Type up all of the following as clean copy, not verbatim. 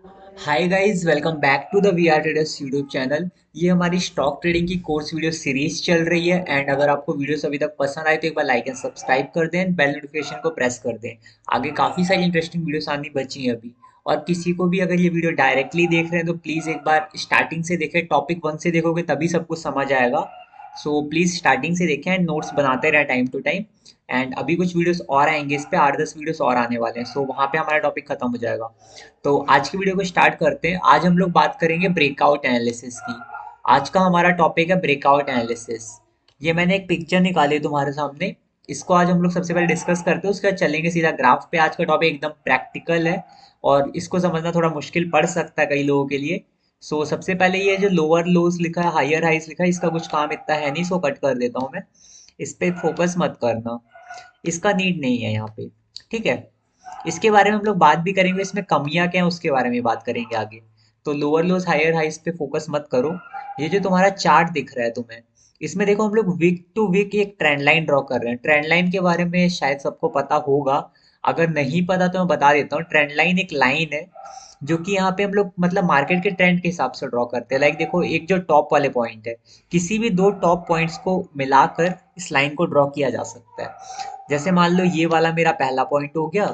Hi guys, welcome back to the we are traders YouTube channel. ये हमारी stock trading की course video series चल रही है एंड अगर आपको वीडियोस अभी तक पसंद आए तो एक बार लाइक एंड सब्सक्राइब कर दें, बेल नोटिफिकेशन को प्रेस कर दें। आगे काफ़ी सारी इंटरेस्टिंग वीडियोस आनी बची हैं अभी। और किसी को भी अगर ये वीडियो डायरेक्टली देख रहे हैं तो प्लीज़ एक बार स्टार्टिंग से देखें, टॉपिक वन से देखोगे तभी सब कुछ समझ आएगा। सो प्लीज़ स्टार्टिंग से देखें एंड नोट्स बनाते रहें टाइम टू टाइम। एंड अभी कुछ वीडियोस और आएंगे, इस पे 8-10 वीडियोस और आने वाले हैं, सो वहाँ पे हमारा टॉपिक खत्म हो जाएगा। तो आज की वीडियो को स्टार्ट करते हैं। आज हम लोग बात करेंगे ब्रेकआउट एनालिसिस की। आज का हमारा टॉपिक है ब्रेकआउट एनालिसिस। ये मैंने एक पिक्चर निकाली है तुम्हारे सामने। इसको आज हम लोग सबसे पहले डिस्कस करते हैं, उसके बाद चलेंगे सीधा ग्राफ पे। आज का टॉपिक एकदम प्रैक्टिकल है और इसको समझना थोड़ा मुश्किल पड़ सकता है कई लोगों के लिए। सो सबसे पहले ये जो लोअर लोज लिखा है, हायर हाइज लिखा है, इसका कुछ काम इतना है नहीं, सो कट कर देता हूँ मैं। इस पे फोकस मत करना, इसका नीड नहीं है यहाँ पे। ठीक है, इसके बारे में हम लोग बात भी करेंगे, इसमें कमियां क्या हैं उसके बारे में बात करेंगे आगे। तो लोअर लोज हायर हाइस पे फोकस मत करो। ये जो तुम्हारा चार्ट दिख रहा है तुम्हें, इसमें देखो हम लोग वीक टू वीक एक ट्रेंड लाइन ड्रॉ कर रहे हैं। ट्रेंड लाइन के बारे में शायद सबको पता होगा, अगर नहीं पता तो मैं बता देता हूँ। ट्रेंड लाइन एक लाइन है जो कि यहाँ पे हम लोग मतलब मार्केट के ट्रेंड के हिसाब से ड्रॉ करते हैं। लाइक देखो, एक जो टॉप वाले पॉइंट है, किसी भी दो टॉप पॉइंट्स को मिलाकर इस लाइन को ड्रॉ किया जा सकता है। जैसे मान लो ये वाला मेरा पहला पॉइंट हो गया,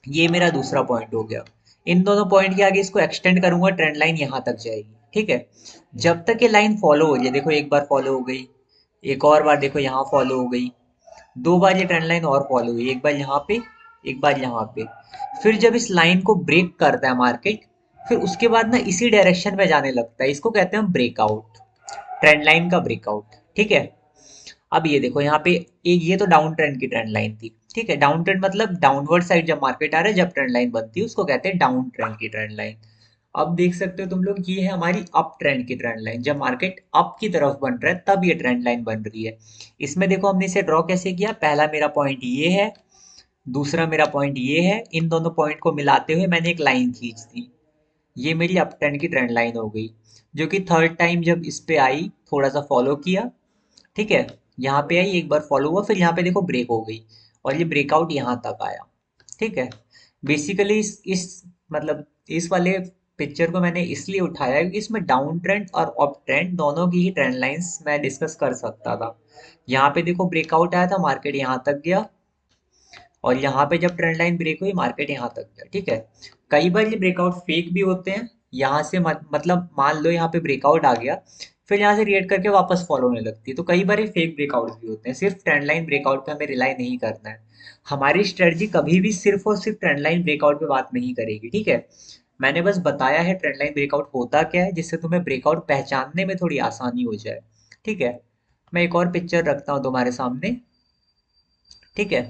ये मेरा दूसरा पॉइंट हो गया। इन दोनों पॉइंट के आगे इसको एक्सटेंड करूंगा, ट्रेंड लाइन यहाँ तक जाएगी। ठीक है, जब तक ये लाइन फॉलो हो जाए, देखो एक बार फॉलो हो गई, एक और बार देखो यहाँ फॉलो हो गई, दो बार ये ट्रेंड लाइन और फॉलो हुई, एक बार यहाँ पे, एक बार यहाँ पे। फिर जब इस लाइन को ब्रेक करता है मार्केट, फिर उसके बाद ना इसी डायरेक्शन में जाने लगता है, इसको कहते हैं ब्रेकआउट, ट्रेंड लाइन का ब्रेकआउट। ठीक है, अब ये देखो यहाँ पे, एक ये तो डाउन ट्रेंड की ट्रेंड लाइन थी। ठीक है, डाउन ट्रेंड मतलब डाउनवर्ड साइड जब मार्केट आ रहा है, जब ट्रेंड लाइन बनती है उसको कहते हैं डाउन ट्रेंड की ट्रेंड लाइन। अब देख सकते हो तुम लोग, ये है हमारी अप ट्रेंड की ट्रेंड लाइन। जब मार्केट अप की तरफ बन रहा है तब ये ट्रेंड लाइन बन रही है। इसमें देखो हमने इसे ड्रॉ कैसे किया, पहला मेरा पॉइंट ये है, दूसरा मेरा पॉइंट ये है, इन दोनों पॉइंट को मिलाते हुए मैंने एक लाइन खींच दी। ये मेरी अप ट्रेंड की ट्रेंड लाइन हो गई, जो कि थर्ड टाइम जब इस पे आई, थोड़ा सा फॉलो किया। ठीक है, यहाँ पे आई, एक बार फॉलो हुआ, फिर यहाँ पे देखो ब्रेक हो गई और ये ब्रेकआउट यहाँ तक आया। ठीक है, बेसिकली इस मतलब इस वाले पिक्चर को मैंने इसलिए उठाया क्योंकि इसमें डाउन ट्रेंड और अप ट्रेंड दोनों की ही ट्रेंड लाइंस मैं डिस्कस कर सकता था। यहाँ पे देखो ब्रेकआउट आया था, मार्केट यहाँ तक गया, और यहाँ पे जब ट्रेंड लाइन ब्रेक हुई मार्केट यहाँ तक गया। ठीक है, कई बार ये ब्रेकआउट फेक भी होते हैं। यहाँ से मतलब मान लो यहाँ पे ब्रेकआउट आ गया, फिर यहाँ से रिएक्ट करके वापस फॉलो होने लगती है, तो कई बार ये फेक ब्रेकआउट भी होते हैं। सिर्फ ट्रेंड लाइन ब्रेकआउट पे हमें रिलाई नहीं करना है। हमारी स्ट्रेटजी कभी भी सिर्फ और सिर्फ ट्रेंड लाइन ब्रेकआउट पे बात नहीं करेगी। ठीक है, मैंने बस बताया है ट्रेंड लाइन ब्रेकआउट होता क्या है, जिससे तुम्हें ब्रेकआउट पहचानने में थोड़ी आसानी हो जाए। ठीक है, मैं एक और पिक्चर रखता हूँ तुम्हारे सामने। ठीक है,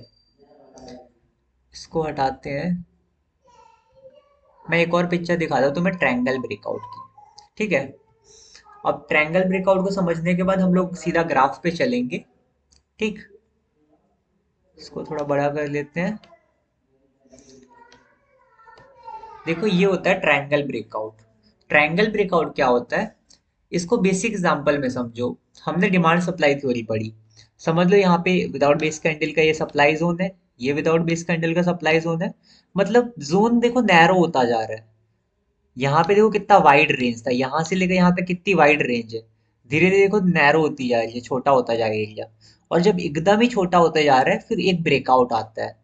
इसको हटाते हैं। मैं एक और पिक्चर दिखाता हूँ तुम्हें ट्रायंगल ब्रेकआउट की। ठीक है, अब ट्रायंगल ब्रेकआउट को समझने के बाद हम लोग सीधा ग्राफ पे चलेंगे। ठीक, इसको थोड़ा बड़ा कर लेते हैं। देखो ये होता है ट्रायंगल ब्रेकआउट। ट्रायंगल ब्रेकआउट क्या होता है, इसको बेसिक एग्जांपल में समझो। हमने डिमांड सप्लाई थ्योरी पढ़ी। समझ लो यहाँ पे विदाउट बेस कैंडल का ये सप्लाई जोन है, ये विदाउट बेस कैंडल का सप्लाई जोन है। मतलब जोन देखो नैरो होता जा रहा है। यहाँ पे देखो कितना वाइड रेंज था, यहाँ से लेकर यहाँ तक कितनी वाइड रेंज है। धीरे धीरे देखो नैरो होती जा रही है, छोटा होता जा रहा है एरिया। और जब एकदम ही छोटा होता जा रहा है फिर एक ब्रेकआउट आता है।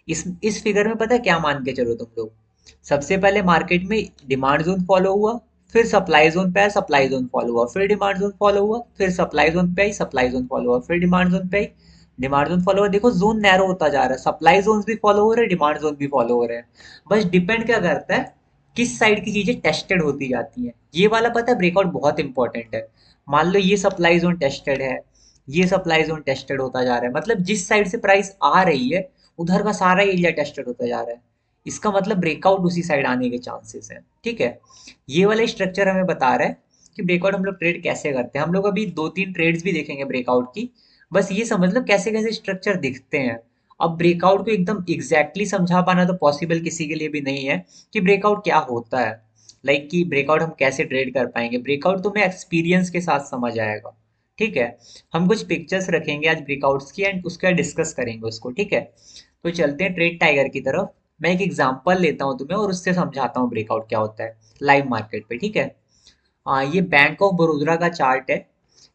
इस फिगर में पता है क्या मान के चलो तुम लोग, सबसे पहले मार्केट में डिमांड जोन फॉलो हुआ, फिर सप्लाई जोन पे आया, सप्लाई जोन फॉलो हुआ, फिर डिमांड जोन फॉलो हुआ, फिर सप्लाई जोन पे आई, सप्लाई जोन फॉलो हुआ, फिर डिमांड जोन पे आई, डिमांड जोन फॉलो हुआ। देखो जोन नैरो होता जा रहा है, सप्लाई जोन भी फॉलो हो रहे हैं, डिमांड जोन भी फॉलो हो रहे हैं। बस डिपेंड क्या करता है, किस साइड की चीजें टेस्टेड होती जाती हैं। ये वाला पता है ब्रेकआउट बहुत इंपॉर्टेंट है। मान लो ये सप्लाई जोन टेस्टेड है, ये सप्लाई जोन टेस्टेड होता जा रहा है, मतलब जिस साइड से प्राइस आ रही है उधर का सारा एरिया टेस्टेड होता जा रहा है। इसका मतलब ब्रेकआउट उसी साइड आने के चांसेस हैं। ठीक है, ये वाला स्ट्रक्चर हमें बता रहा है कि ब्रेकआउट हम लोग ट्रेड कैसे करते हैं। हम लोग अभी दो तीन ट्रेड्स भी देखेंगे ब्रेकआउट की। बस ये समझ लो कैसे कैसे स्ट्रक्चर दिखते हैं। अब ब्रेकआउट को एकदम एग्जैक्टली समझा पाना तो पॉसिबल किसी के लिए भी नहीं है कि ब्रेकआउट क्या होता है। लाइक कि ब्रेकआउट हम कैसे ट्रेड कर पाएंगे, ब्रेकआउट तुम्हें एक्सपीरियंस के साथ समझ आएगा। ठीक है, हम कुछ पिक्चर्स रखेंगे आज ब्रेकआउट्स की एंड उसके बाद डिस्कस करेंगे उसको। ठीक है, तो चलते हैं ट्रेड टाइगर की तरफ। मैं एक एग्जांपल लेता हूँ तुम्हें और उससे समझाता हूँ ब्रेकआउट क्या होता है लाइव मार्केट पे, ठीक है। ये बैंक ऑफ बड़ोदरा का चार्ट है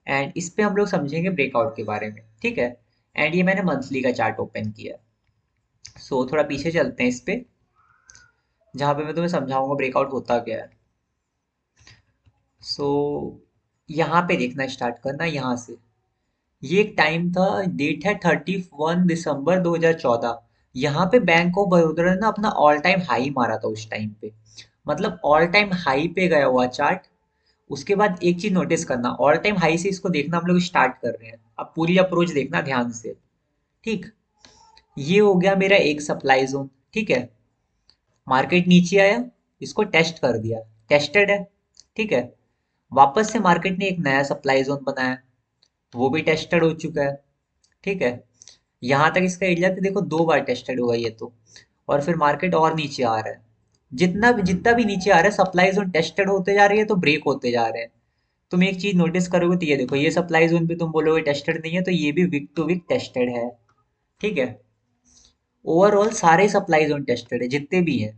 एंड इस पे हम लोग समझेंगे ब्रेकआउट के बारे में, ठीक है। एंड ये मैंने मंथली का चार्ट ओपन किया है। सो थोड़ा पीछे चलते हैं इस पे, जहाँ पे मैं तुम्हें समझाऊंगा ब्रेकआउट होता क्या है। सो यहाँ पे देखना स्टार्ट करना यहाँ से। ये एक टाइम था, डेट है 31 दिसंबर 2014। यहाँ पे बैंक ऑफ बड़ोदा ने ना अपना ऑल टाइम हाई मारा था उस टाइम पे, मतलब ऑल टाइम हाई पे गया हुआ चार्ट। उसके बाद एक चीज नोटिस करना, ऑल टाइम हाई से इसको देखना हम लोग स्टार्ट कर रहे हैं, अब पूरी अप्रोच देखना ध्यान से, ठीक। ये हो गया मेरा एक सप्लाई जोन, ठीक है। मार्केट नीचे आया, इसको टेस्ट कर दिया, टेस्टेड है, ठीक है। वापस से मार्केट ने एक नया सप्लाई जोन बनाया, वो भी टेस्टेड हो चुका है, ठीक है। यहाँ तक इसका एरिया तो देखो 2 बार टेस्टेड हुआ ये तो। और फिर मार्केट और नीचे आ रहा है, जितना भी नीचे आ रहा है सप्लाई जोन टेस्टेड होते जा रही है तो ब्रेक होते जा रहे हैं। तुम एक चीज नोटिस करोगे तो ये देखो, ये सप्लाई जोन पे तुम बोलोगे टेस्टेड नहीं है, तो ये भी वीक टू वीक टेस्टेड है, ठीक है। ओवरऑल सारे सप्लाई जोन टेस्टेड है जितने भी हैं।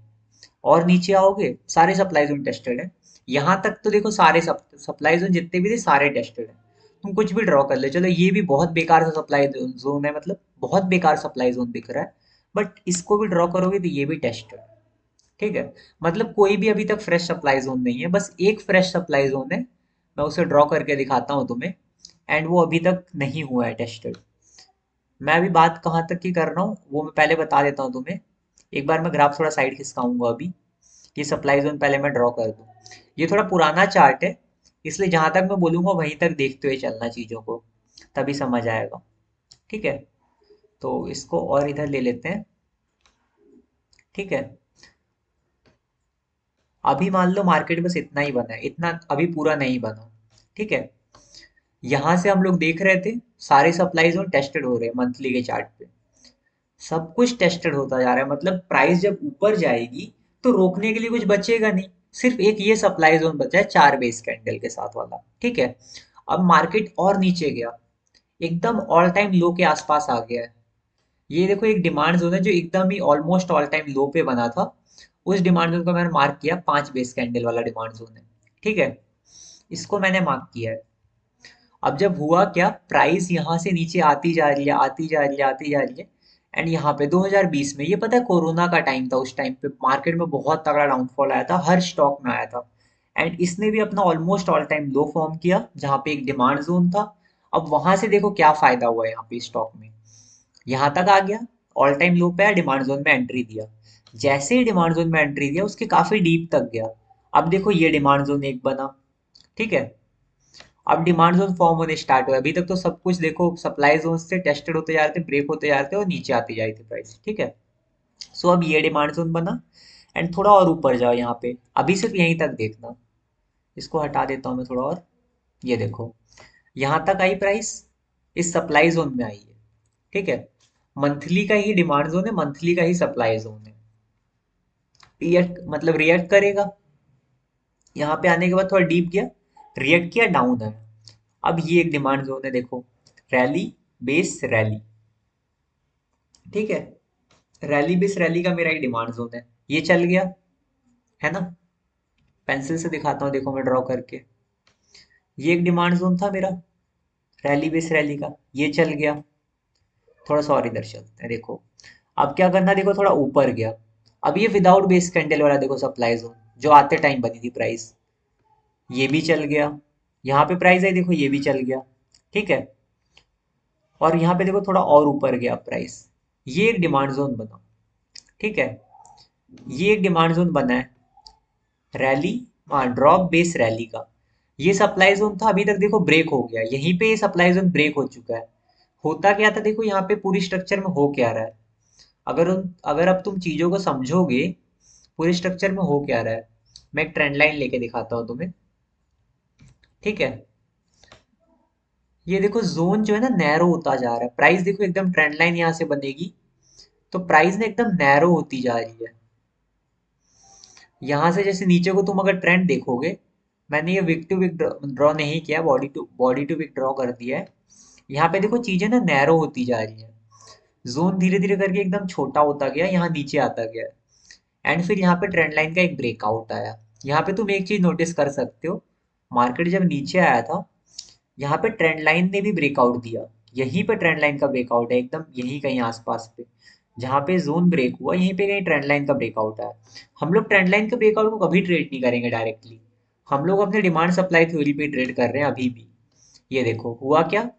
और नीचे आओगे सारे सप्लाई जोन टेस्टेड है। यहाँ तक तो देखो सारे सप्लाई जोन जितने भी थे सारे टेस्टेड है। तुम कुछ भी ड्रॉ कर ले, चलो ये भी बहुत बेकार सा सप्लाई जोन है, मतलब बहुत बेकार सप्लाई जोन दिख रहा है, बट इसको भी ड्रॉ करोगे तो ये भी टेस्टेड, ठीक है। मतलब कोई भी अभी तक फ्रेश सप्लाई जोन नहीं है, बस एक फ्रेश सप्लाई जोन है, मैं उसे ड्रॉ करके दिखाता हूँ तुम्हें। एंड वो अभी तक नहीं हुआ है टेस्टेड। मैं अभी बात कहाँ तक की कर रहा हूँ वो मैं पहले बता देता हूँ तुम्हें। एक बार मैं ग्राफ थोड़ा साइड खिसकाऊंगा अभी, ये सप्लाई जोन पहले मैं ड्रॉ कर दूँ। ये थोड़ा पुराना चार्ट है, इसलिए जहां तक मैं बोलूंगा वहीं तक देखते हुए चलना चीजों को, तभी समझ आएगा, ठीक है। तो इसको और इधर ले लेते हैं, ठीक है। अभी मान लो मार्केट बस इतना ही बना है, इतना अभी पूरा नहीं बना, ठीक है। यहां से हम लोग देख रहे थे सारे सप्लाई जोन टेस्टेड हो रहे हैं मंथली के चार्ट पे, सब कुछ टेस्टेड होता जा रहा है, मतलब प्राइस जब ऊपर जाएगी तो रोकने के लिए कुछ बचेगा नहीं। सिर्फ एक ये सप्लाई जोन बचा है 4 बेस कैंडल के साथ वाला, ठीक है। अब मार्केट और नीचे गया, एकदम ऑल टाइम लो के आसपास आ गया है। ये देखो एक डिमांड जोन है जो एकदम ही ऑलमोस्ट ऑल टाइम लो पे बना था। उस डिमांड जोन को मैंने मार्क किया, 5 बेस कैंडल वाला डिमांड जोन है, ठीक है। इसको मैंने मार्क किया है। अब जब हुआ क्या, प्राइस यहाँ से नीचे आती जा रही है, आती जा रही है, आती जा रही है। एंड यहाँ पे 2020 में, ये पता है कोरोना का टाइम था, उस टाइम पे मार्केट में बहुत तगड़ा डाउनफॉल आया था, हर स्टॉक में आया था। एंड इसने भी अपना ऑलमोस्ट ऑल टाइम लो फॉर्म किया जहाँ पे एक डिमांड जोन था। अब वहां से देखो क्या फायदा हुआ यहाँ पे स्टॉक में, यहाँ तक आ गया, ऑल टाइम लो पे है, डिमांड जोन में एंट्री दिया। जैसे ही डिमांड जोन में एंट्री दिया उसके काफी डीप तक गया। अब देखो ये डिमांड जोन एक बना, ठीक है। अब डिमांड जोन फॉर्म होने स्टार्ट हुआ, अभी तक तो सब कुछ देखो सप्लाई जोन से टेस्टेड होते जा रहे थे, ब्रेक होते जा रहे थे और नीचे आती जा रही थी प्राइस, ठीक है। सो अब ये डिमांड जोन बना एंड थोड़ा और ऊपर जाओ यहाँ पे, अभी सिर्फ यहीं तक देखना, इसको हटा देता हूँ मैं थोड़ा और। ये देखो यहाँ तक आई प्राइस, इस सप्लाई जोन में आई है, ठीक है। मंथली का ही डिमांड जोन है, मंथली का ही सप्लाई जोन है। रिएक्ट मतलब रिएक्ट करेगा, यहाँ पे आने के बाद थोड़ा डीप गया, रिएक्ट किया, डाउन है। अब ये एक डिमांड जोन है देखो, रैली बेस रैली, ठीक है। रैली बेस रैली का मेरा एक डिमांड जोन है, ये चल गया, है ना। पेंसिल से दिखाता हूँ, देखो मैं ड्रॉ करके, ये एक डिमांड जोन था मेरा रैली बेस रैली का, ये चल गया। थोड़ा सा और इधर चलते हैं, देखो अब क्या करना, देखो थोड़ा ऊपर गया। अब ये विदाउट बेस कैंडल वाला देखो सप्लाई जोन, जो आते टाइम बनी थी प्राइस, ये भी चल गया। यहाँ पे प्राइस है देखो, ये भी चल गया, ठीक है। और यहाँ पे देखो थोड़ा और ऊपर गया प्राइस, ये एक डिमांड जोन बना, ठीक है। ये एक डिमांड जोन बना है रैली, हाँ ड्रॉप बेस रैली का। ये सप्लाई जोन था, अभी तक देखो ब्रेक हो गया, यहीं पे ये सप्लाई जोन ब्रेक हो चुका है। होता क्या था देखो, यहाँ पे पूरी स्ट्रक्चर में हो क्या रहा है, अगर अब तुम चीजों को समझोगे पूरे स्ट्रक्चर में हो क्या रहा है। मैं एक ट्रेंड लाइन लेके दिखाता हूँ तुम्हें, ठीक है। ये देखो जोन जो है ना नैरो होता जा रहा है, प्राइस देखो एकदम ट्रेंड लाइन यहाँ से बनेगी तो प्राइस ना एकदम नैरो होती जा रही है। यहाँ से जैसे नीचे को तुम अगर ट्रेंड देखोगे, मैंने ये विक टू विक ड्रॉ नहीं किया, बॉडी टू विक ड्रॉ कर दिया है। यहाँ पे देखो चीजें ना नैरो होती जा रही है, जोन धीरे धीरे करके एकदम छोटा होता गया, यहाँ नीचे आता गया। एंड फिर यहाँ पे ट्रेंड लाइन का एक ब्रेकआउट आया। यहाँ पे तुम एक चीज नोटिस कर सकते हो, मार्केट जब नीचे आया था, यहाँ पे ट्रेंड लाइन ने भी ब्रेकआउट दिया। यहीं पे ट्रेंड लाइन का ब्रेकआउट है, एकदम यहीं कहीं आसपास पे, जहाँ पे जोन ब्रेक हुआ यहीं पे कहीं ट्रेंड लाइन का ब्रेकआउट है। हम लोग ट्रेंड लाइन के ब्रेकआउट को कभी ट्रेड नहीं करेंगे डायरेक्टली, हम लोग अपने डिमांड सप्लाई थ्योरी पे ट्रेड कर रहे हैं अभी भी। ये देखो हुआ क्या,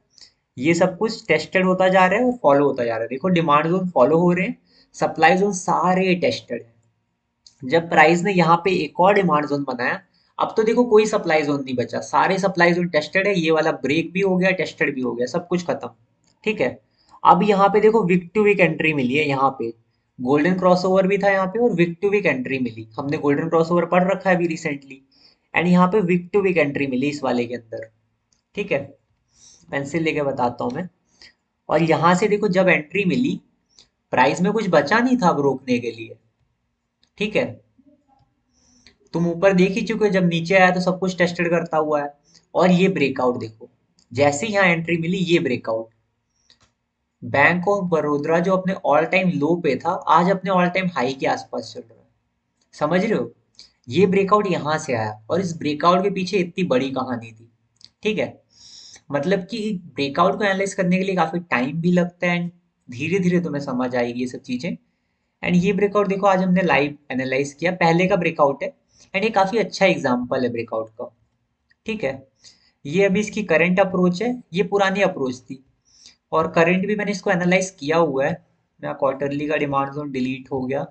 ये सब कुछ टेस्टेड होता जा रहा है और फॉलो होता जा रहा है। देखो डिमांड जोन फॉलो हो रहे हैं, सप्लाई जोन सारे टेस्टेड है। जब प्राइस ने यहाँ पे एक और डिमांड जोन बनाया, अब तो देखो कोई सप्लाई जोन नहीं बचा, सारे सप्लाई जोन टेस्टेड है, ये वाला ब्रेक भी हो गया, टेस्टेड भी हो गया, सब कुछ खत्म। ठीक है। अब यहाँ पे देखो विक टू विक एंट्री मिली है, यहाँ पे गोल्डन क्रॉसओवर भी था यहाँ पे, और विक टू विक एंट्री मिली, हमने गोल्डन क्रॉसओवर पढ़ रखा है अभी रिसेंटली। एंड यहाँ पे विक टू विक एंट्री मिली इस वाले के अंदर। ठीक है, पेंसिल लेके बताता हूँ मैं। और यहाँ से देखो जब एंट्री मिली, प्राइस में कुछ बचा नहीं था अब रोकने के लिए। ठीक है, तुम ऊपर देख ही चुके हो, जब नीचे आया तो सब कुछ टेस्टेड करता हुआ है। और ये ब्रेकआउट देखो, जैसे ही यहाँ एंट्री मिली ये ब्रेकआउट, बैंक ऑफ बड़ौदा जो अपने ऑल टाइम लो पे था, आज अपने ऑल टाइम हाई के आसपास चल रहा है। समझ रहे हो, ये ब्रेकआउट यहाँ से आया और इस ब्रेकआउट के पीछे इतनी बड़ी कहानी थी। ठीक है, मतलब कि ब्रेकआउट को एनालाइज करने के लिए काफी टाइम भी लगता है, एंड धीरे धीरे तुम्हें समझ आएगी ये सब चीजें। एंड ये ब्रेकआउट देखो आज हमने लाइव एनालाइज किया, पहले का ब्रेकआउट है, एंड ये काफी अच्छा एग्जाम्पल है ब्रेकआउट का। ठीक है, ये अभी इसकी करंट अप्रोच है, ये पुरानी अप्रोच थी। और करंट भी मैंने इसको एनालाइज किया हुआ है। मेरा क्वार्टरली का डिमांड जोन डिलीट हो गया,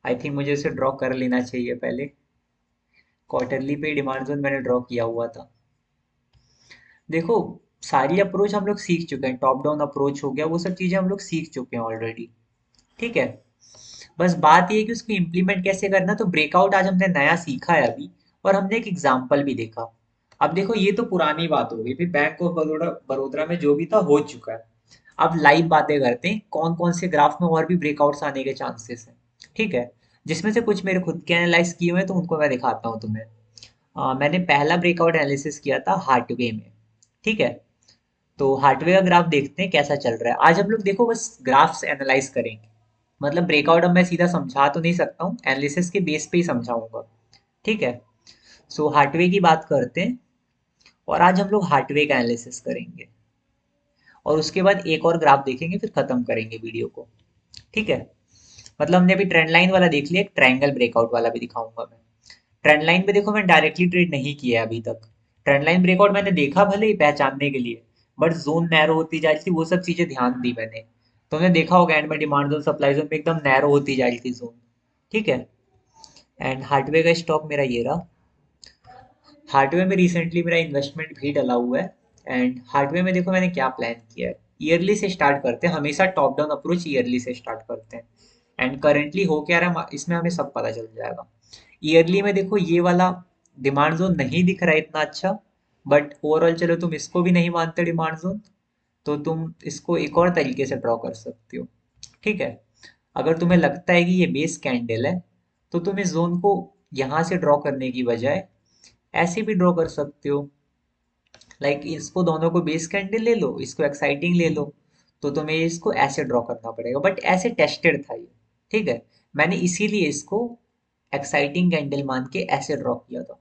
आई थिंक मुझे उसे ड्रॉ कर लेना चाहिए पहले। क्वार्टरली पे डिमांड जोन मैंने ड्रॉ किया हुआ था। देखो सारी अप्रोच हम लोग सीख चुके हैं, टॉप डाउन अप्रोच हो गया, वो सब चीजें हम लोग सीख चुके हैं ऑलरेडी। ठीक है, बस बात ये है कि उसको इम्प्लीमेंट कैसे करना, तो ब्रेकआउट आज हमने नया सीखा है अभी, और हमने एक एग्जाम्पल भी देखा। अब देखो ये तो पुरानी बात हो गई, फिर बैंक ऑफ बड़ौदा बड़ौदा में जो भी था हो चुका है। अब लाइव बातें करते हैं, कौन कौन से ग्राफ में और भी ब्रेकआउट्स आने के चांसेस हैं। ठीक है, जिसमें से कुछ मेरे खुद के एनालाइज किए हुए हैं तो उनको मैं दिखाता हूँ तुम्हें। मैंने पहला ब्रेकआउट एनालिसिस किया था हार्टवे में। ठीक है, तो हार्टवे का ग्राफ देखते हैं कैसा चल रहा है। आज हम लोग देखो बस ग्राफ्स एनालाइज करेंगे, मतलब ब्रेकआउट अब मैं सीधा समझा तो नहीं सकता हूँ, एनालिसिस के बेस पे ही समझाऊंगा। ठीक है, सो हार्टवे की बात करते हैं, और आज हम लोग हार्टवे का एनालिसिस करेंगे, और उसके बाद एक और ग्राफ देखेंगे, फिर खत्म करेंगे वीडियो को। ठीक है, मतलब हमने अभी ट्रेंड लाइन वाला देख लिया, एक ट्रायंगल ब्रेकआउट वाला भी दिखाऊंगा मैं। ट्रेंड लाइन पे देखो मैं डायरेक्टली ट्रेड नहीं किया है अभी तक। ट्रेंड लाइन ब्रेकआउट मैंने देखा भले ही पहचानने के लिए, बट जोन नैरो होती जा रही थी, वो सब चीजें ध्यान दी मैंने। तुमने देखा होगा एंड में डिमांड जोन सप्लाई जोन में एकदम नैरो होती जा रही थी जोन। ठीक है, एंड हार्डवेयर का स्टॉक मेरा ये रहा। हार्डवेयर में रिसेंटली मेरा इन्वेस्टमेंट भी डला हुआ है। एंड हार्डवेयर में देखो मैंने क्या प्लान किया है, ईयरली से स्टार्ट करते हैं, हमेशा टॉप डाउन अप्रोच ईयरली से स्टार्ट करते हैं। एंड करेंटली हो क्या रहा है इसमें हमें सब पता चल जाएगा। ईयरली में देखो ये वाला डिमांड जोन नहीं दिख रहा है इतना अच्छा, बट ओवरऑल चलो तुम इसको भी नहीं मानते डिमांड जोन, तो तुम इसको एक और तरीके से ड्रॉ कर सकते हो। ठीक है, अगर तुम्हें लगता है कि ये बेस कैंडल है, तो तुम इस जोन को यहाँ से ड्रॉ करने की बजाय ऐसे भी ड्रॉ कर सकते हो। लाइक इसको दोनों को बेस कैंडल ले लो, इसको एक्साइटिंग ले लो, तो तुम्हें इसको ऐसे ड्रॉ करना पड़ेगा, बट ऐसे टेस्टेड था ये। ठीक है, मैंने इसीलिए इसको एक्साइटिंग कैंडल मान के ऐसे ड्रॉ किया था।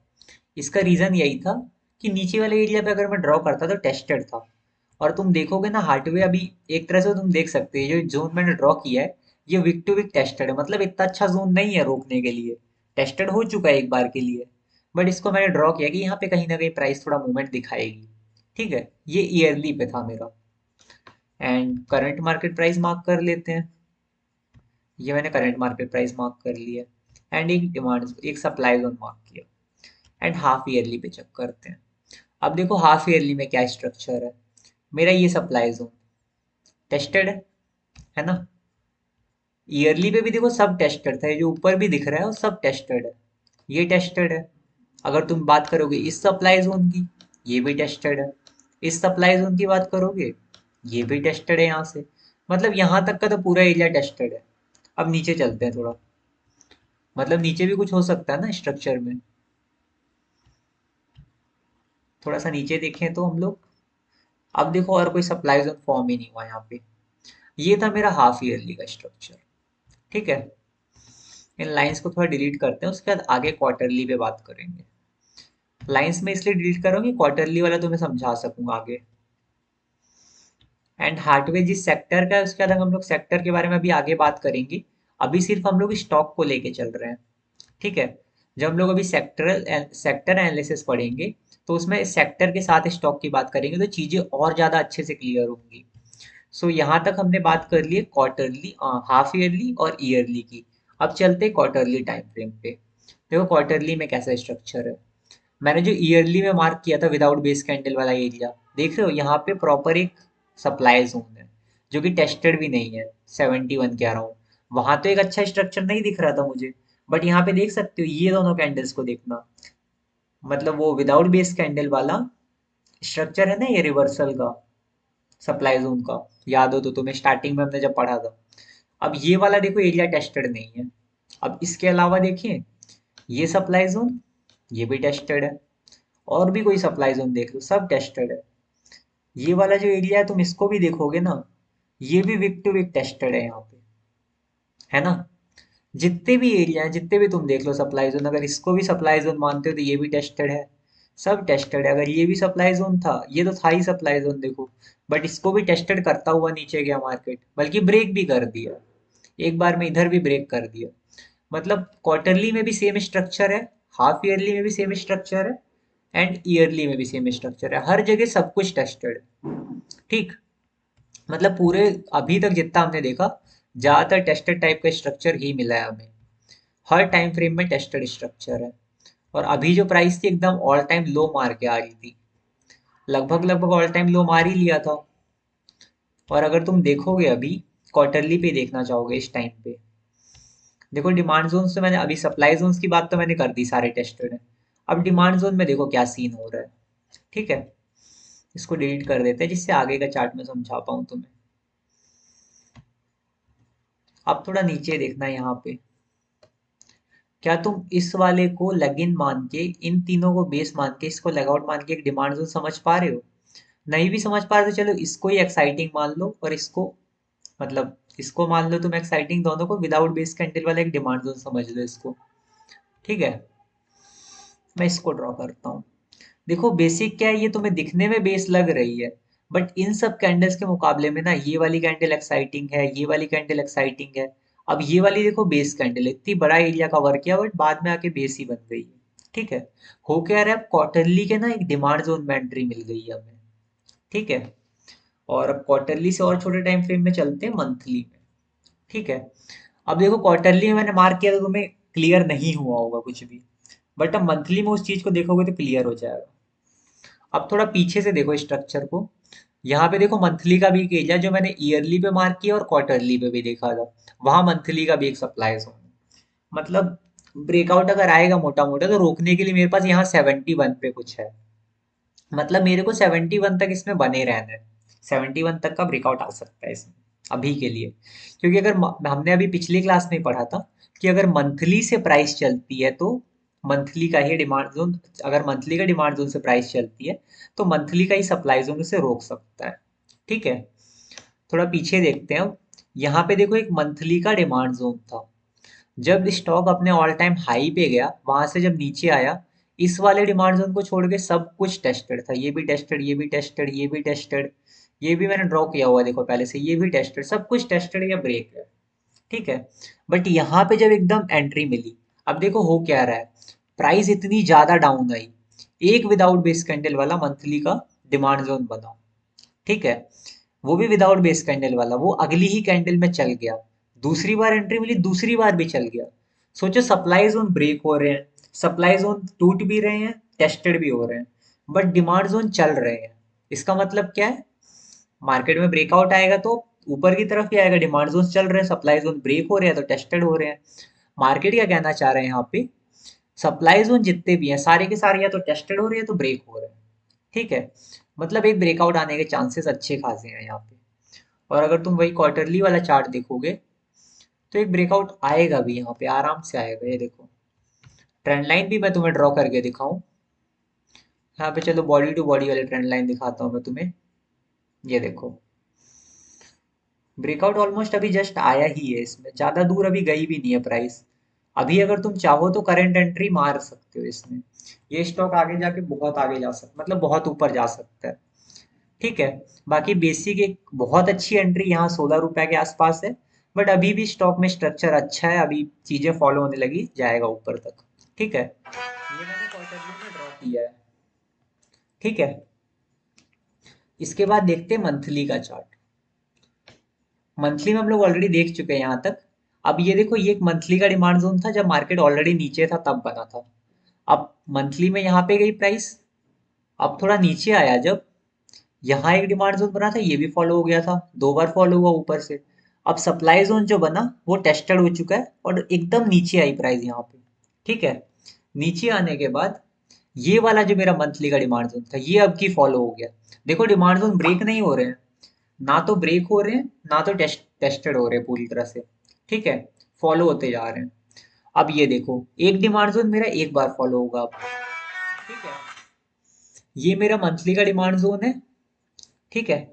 इसका रीजन यही था कि नीचे वाले एरिया पे अगर मैं ड्रॉ करता तो टेस्टेड था। और तुम देखोगे ना हार्टवे अभी, एक तरह से तुम देख सकते हो जो जोन मैंने ड्रॉ किया है, ये विक टू विक टेस्टेड है, मतलब इतना अच्छा जोन नहीं है रोकने के लिए, टेस्टेड हो चुका है एक बार के लिए। बट इसको मैंने ड्रॉ किया कि यहाँ पे कहीं ना कहीं प्राइस थोड़ा मूवमेंट दिखाएगी। ठीक है, ये ईयरली पे था मेरा। And current market price mark कर लेते हैं, ये मैंने करंट मार्केट प्राइस मार्क कर लिया। एंड एक डिमांड, एक सप्लाई जोन मार्क किया। एंड हाफ ईयरली पे चेक करते हैं। अब देखो हाफ ईयरली में क्या स्ट्रक्चर है, मेरा ये सप्लाई जोन टेस्टेड है ना। ईयरली पे भी देखो सब टेस्टेड था, ये जो ऊपर भी दिख रहा है वो सब टेस्टेड है, ये टेस्टेड है। अगर तुम बात करोगे इस सप्लाई जोन की, ये भी टेस्टेड है। इस सप्लाई जोन की बात करोगे, ये भी टेस्टेड है यहाँ से, मतलब यहाँ तक का तो पूरा एरिया टेस्टेड है। अब नीचे चलते हैं थोड़ा, मतलब नीचे भी कुछ हो सकता है ना स्ट्रक्चर में। थोड़ा सा नीचे देखें तो हम लोग, अब देखो और कोई सप्लाई जोन फॉर्म ही नहीं हुआ यहाँ पे। ये था मेरा हाफ ईयरली का स्ट्रक्चर। ठीक है, इन लाइंस को थोड़ा डिलीट करते हैं, उसके बाद आगे क्वार्टरली पे बात करेंगे। लाइंस में इसलिए डिलीट करूँगी, क्वार्टरली वाला तो मैं समझा सकूंगा आगे। एंड हार्डवेयर जिस सेक्टर का है उसके बाद हम लोग सेक्टर के बारे में अभी आगे बात करेंगे। अभी सिर्फ हम लोग स्टॉक को लेके चल रहे हैं, ठीक है। जब हम लोग अभी सेक्टर एनालिसिस पढ़ेंगे तो उसमें सेक्टर के साथ स्टॉक की बात करेंगे तो चीजें और ज्यादा अच्छे से क्लियर होंगी। सो यहाँ तक हमने बात कर ली है क्वार्टरली, हाफ ईयरली और ईयरली की। अब चलते हैं क्वार्टरली टाइम फ्रेम पे। देखो क्वार्टरली में कैसा स्ट्रक्चर है। मैंने जो ईयरली में मार्क किया था विदाउट बेस कैंडल वाला एरिया, देख रहे हो यहाँ पे प्रॉपर एक सप्लाई जोन है जो कि टेस्टेड भी नहीं है, 71 के अराउंड। वहां तो एक अच्छा स्ट्रक्चर नहीं दिख रहा था मुझे, बट यहाँ पे देख सकते हो ये दोनों कैंडल्स को देखना, मतलब वो विदाउट बेस कैंडल वाला स्ट्रक्चर है ना, ये रिवर्सल का सप्लाई जोन का, याद हो तो तुम्हें स्टार्टिंग में हमने जब पढ़ा था। अब ये वाला देखो एरिया टेस्टेड नहीं है। अब इसके अलावा देखिए ये सप्लाई जोन, ये भी टेस्टेड है। और भी कोई सप्लाई जोन देख लो, सब टेस्टेड है। ये वाला जो एरिया है तुम इसको भी देखोगे ना, ये भी वीक टू वीक टेस्टेड है यहाँ पे, है ना। जितने भी एरिया है, जितने भी तुम देख लो सप्लाई जोन, अगर इसको भी सप्लाई जोन मानते हो तो ये भी टेस्टेड है। सब टेस्टेड है। अगर ये भी सप्लाई जोन था, ये तो था ही सप्लाई जोन देखो, बट इसको भी टेस्टेड करता हुआ नीचे गया मार्केट, बल्कि ब्रेक भी कर दिया। एक बार में इधर भी ब्रेक कर दिया। मतलब क्वार्टरली में भी सेम स्ट्रक्चर है, हाफ ईयरली में भी सेम स्ट्रक्चर है, एंड ईयरली में भी सेम स्ट्रक्चर है। हर जगह सब कुछ टेस्टेड है, ठीक। मतलब पूरे अभी तक जितना हमने देखा, ज्यादातर टेस्टेड टाइप का स्ट्रक्चर ही मिला है हमें। हर टाइम फ्रेम में टेस्टेड स्ट्रक्चर है। और अभी जो प्राइस थी एकदम ऑल टाइम लो मार के आ रही थी, लगभग लगभग ऑल टाइम लो मार ही लिया था। और अगर तुम देखोगे अभी क्वार्टरली पे देखना चाहोगे इस टाइम पे, देखो डिमांड जोन से मैंने अभी सप्लाई जोन की बात तो मैंने कर दी, सारे टेस्टेड है। अब डिमांड जोन में देखो क्या सीन हो रहा है, ठीक है। इसको डिलीट कर देते हैं जिससे आगे का चार्ट में समझा पाऊँ तुम्हें। अब थोड़ा नीचे देखना है यहाँ पे। क्या तुम इस वाले को लेग इन मान के, इन तीनों को बेस मान के, इसको लेग आउट मान के एक डिमांड जोन समझ पा रहे हो? नहीं भी समझ पा रहे तो चलो इसको ही एक्साइटिंग मान लो, और इसको, मतलब इसको मान लो तुम एक्साइटिंग, दोनों को विदाउट बेस कैंडल वाला एक डिमांड जोन समझ लो इसको, ठीक है। मैं इसको ड्रॉ करता हूँ। देखो बेसिक क्या है, ये तुम्हें दिखने में बेस लग रही है, बट इन सब कैंडल्स के मुकाबले में ना ये वाली कैंडल एक्साइटिंग है, ये वाली कैंडल एक्साइटिंग है। अब ये वाली देखो बेस कैंडल है, इतनी बड़ा एरिया कवर किया बट बाद में आके बेस ही बन गई है, ठीक है। हो क्या रहा है, क्वार्टरली के ना एक डिमांड जोन में एंट्री मिल गई है हमें, ठीक है। और अब क्वार्टरली से और छोटे टाइम फ्रेम में चलते हैं, मंथली में, ठीक है। अब देखो क्वार्टरली में मैंने मार्क किया तो तुम्हें क्लियर नहीं हुआ होगा कुछ भी, बट अब मंथली में उस चीज को देखोगे तो क्लियर हो जाएगा। अब थोड़ा पीछे से देखो स्ट्रक्चर को। यहाँ पे देखो मंथली का भी एक एरिया जो मैंने ईयरली पे मार्क किया और क्वार्टरली पे भी देखा था, वहां मंथली का भी एक सप्लाई जोन है। मतलब ब्रेकआउट अगर आएगा मोटा मोटा तो रोकने के लिए मेरे पास यहाँ 71 पे कुछ है। मतलब मेरे को 71 तक इसमें बने रहना है, 71 तक का ब्रेकआउट आ सकता है इसमें अभी के लिए। क्योंकि अगर हमने अभी पिछली क्लास में पढ़ा था कि अगर मंथली से प्राइस चलती है तो मंथली का ही डिमांड जोन, अगर मंथली का डिमांड जोन से प्राइस चलती है तो मंथली का ही सप्लाई जोन उसे रोक सकता है, ठीक है। थोड़ा पीछे देखते हैं। यहाँ पे देखो एक मंथली का डिमांड जोन था, जब स्टॉक अपने ऑल टाइम हाई पे गया, वहां से जब नीचे आया, इस वाले डिमांड जोन को छोड़ के सब कुछ टेस्टेड था। ये भी टेस्टेड, ये भी टेस्टेड, ये भी टेस्टेड, ये भी मैंने ड्रॉ किया हुआ देखो पहले से, ये भी टेस्टेड, सब कुछ टेस्टेड या ब्रेक है, ठीक है। बट यहाँ पे जब एकदम एंट्री मिली, अब देखो हो क्या रहा है, प्राइस इतनी ज्यादा डाउन आई, एक विदाउट बेस कैंडल वाला मंथली का डिमांड जोन बना, ठीक है। वो भी विदाउट बेस कैंडल वाला, वो अगली ही कैंडल में चल गया। दूसरी बार एंट्री मिली, दूसरी बार भी चल गया। सोचो सप्लाई जोन ब्रेक हो रहे हैं, सप्लाई जोन टूट भी रहे हैं, टेस्टेड भी हो रहे हैं, बट डिमांड जोन चल रहे हैं। इसका मतलब क्या है, मार्केट में ब्रेकआउट आएगा तो ऊपर की तरफ ही आएगा। डिमांड जोन चल रहे हैं, सप्लाई जोन ब्रेक हो रहे हैं तो टेस्टेड हो रहे हैं। मार्केट क्या कहना चाह रहे हैं यहाँ पे, सप्लाई जोन जितने भी हैं सारे के सारे या तो टेस्टेड हो रहे हैं तो ब्रेक हो रहे हैं, ठीक है। मतलब एक ब्रेकआउट आने के चांसेस अच्छे खासे हैं यहाँ पे। और अगर तुम वही क्वार्टरली वाला चार्ट देखोगे तो एक ब्रेकआउट आएगा भी यहाँ पे, आराम से आएगा। ये देखो ट्रेंड लाइन भी मैं तुम्हें ड्रॉ करके दिखाऊं, यहाँ पे चलो बॉडी टू बॉडी वाली ट्रेंड लाइन दिखाता हूँ मैं तुम्हें। ये देखो ब्रेकआउट ऑलमोस्ट अभी जस्ट आया ही है, इसमें ज्यादा दूर अभी गई भी नहीं है प्राइस। अभी अगर तुम चाहो तो करंट एंट्री मार सकते हो इसमें। ये स्टॉक आगे जाके बहुत आगे जा सकता, मतलब बहुत ऊपर जा सकता है। ठीक है। बाकी बेसिक एक बहुत अच्छी एंट्री यहाँ 16 रुपए के आसपास है। बट अभी भी स्टॉक में स्ट्रक्चर अच्छा है, अभी चीजें फॉलो होने लगी, जाएगा ऊपर तक। ठीक है, ये मैंने क्वार्टरली में ड्रॉ किया है। ठीक है, इसके बाद देखते हैं मंथली का चार्ट। मंथली में हम लोग ऑलरेडी देख चुके हैं यहाँ तक। अब ये देखो, ये एक मंथली का डिमांड जोन था जब मार्केट ऑलरेडी नीचे था तब बना था। अब मंथली में यहाँ पे गई प्राइस, अब थोड़ा नीचे आया जब, यहाँ एक डिमांड जोन बना था, ये भी फॉलो हो गया था, 2 बार फॉलो हुआ ऊपर से। अब सप्लाई जोन जो बना वो टेस्टेड हो चुका है और एकदम नीचे आई प्राइस यहाँ पे। ठीक है, नीचे आने के बाद ये वाला जो मेरा मंथली का डिमांड जोन था ये अब की फॉलो हो गया। देखो डिमांड जोन ब्रेक नहीं हो रहे हैं, ना तो ब्रेक हो रहे हैं, ना तो टेस्टेड हो रहे हैं पूरी तरह से। ठीक है, फॉलो होते जा रहे हैं। अब ये देखो, एक डिमांड जोन मेरा एक बार फॉलो होगा अब। ठीक है, ये मेरा मंथली का डिमांड जोन है। ठीक है,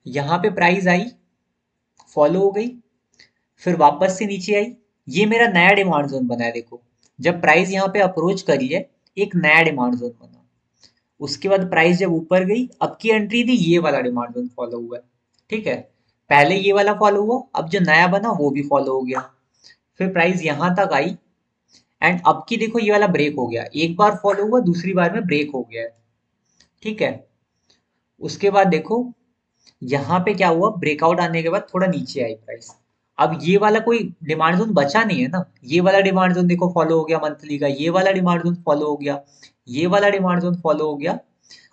यहाँ पे प्राइस आई, फॉलो हो गई, फिर वापस से नीचे आई। ये मेरा नया डिमांड जोन बना है देखो। जब प्राइस यहाँ पे अप्रोच करी है, एक नया डिमांड जोन बना। उसके बाद प्राइस जब ऊपर गई, अब की एंट्री थी, ये वाला डिमांड जोन फॉलो हुआ है। ठीक है, पहले ये वाला फॉलो हुआ, अब जो नया बना वो भी फॉलो हो गया। फिर प्राइस यहाँ तक आई, एंड अब की देखो ये वाला ब्रेक हो गया, एक बार फॉलो हुआ, दूसरी बार में ब्रेक हो गया है। ठीक है, उसके बाद देखो यहाँ पे क्या हुआ, ब्रेकआउट आने के बाद थोड़ा नीचे आई प्राइस। अब ये वाला कोई डिमांड जोन बचा नहीं है ना, ये वाला डिमांड जोन देखो फॉलो हो गया मंथली का, ये वाला डिमांड जोन फॉलो हो गया, ये वाला डिमांड जोन फॉलो हो गया।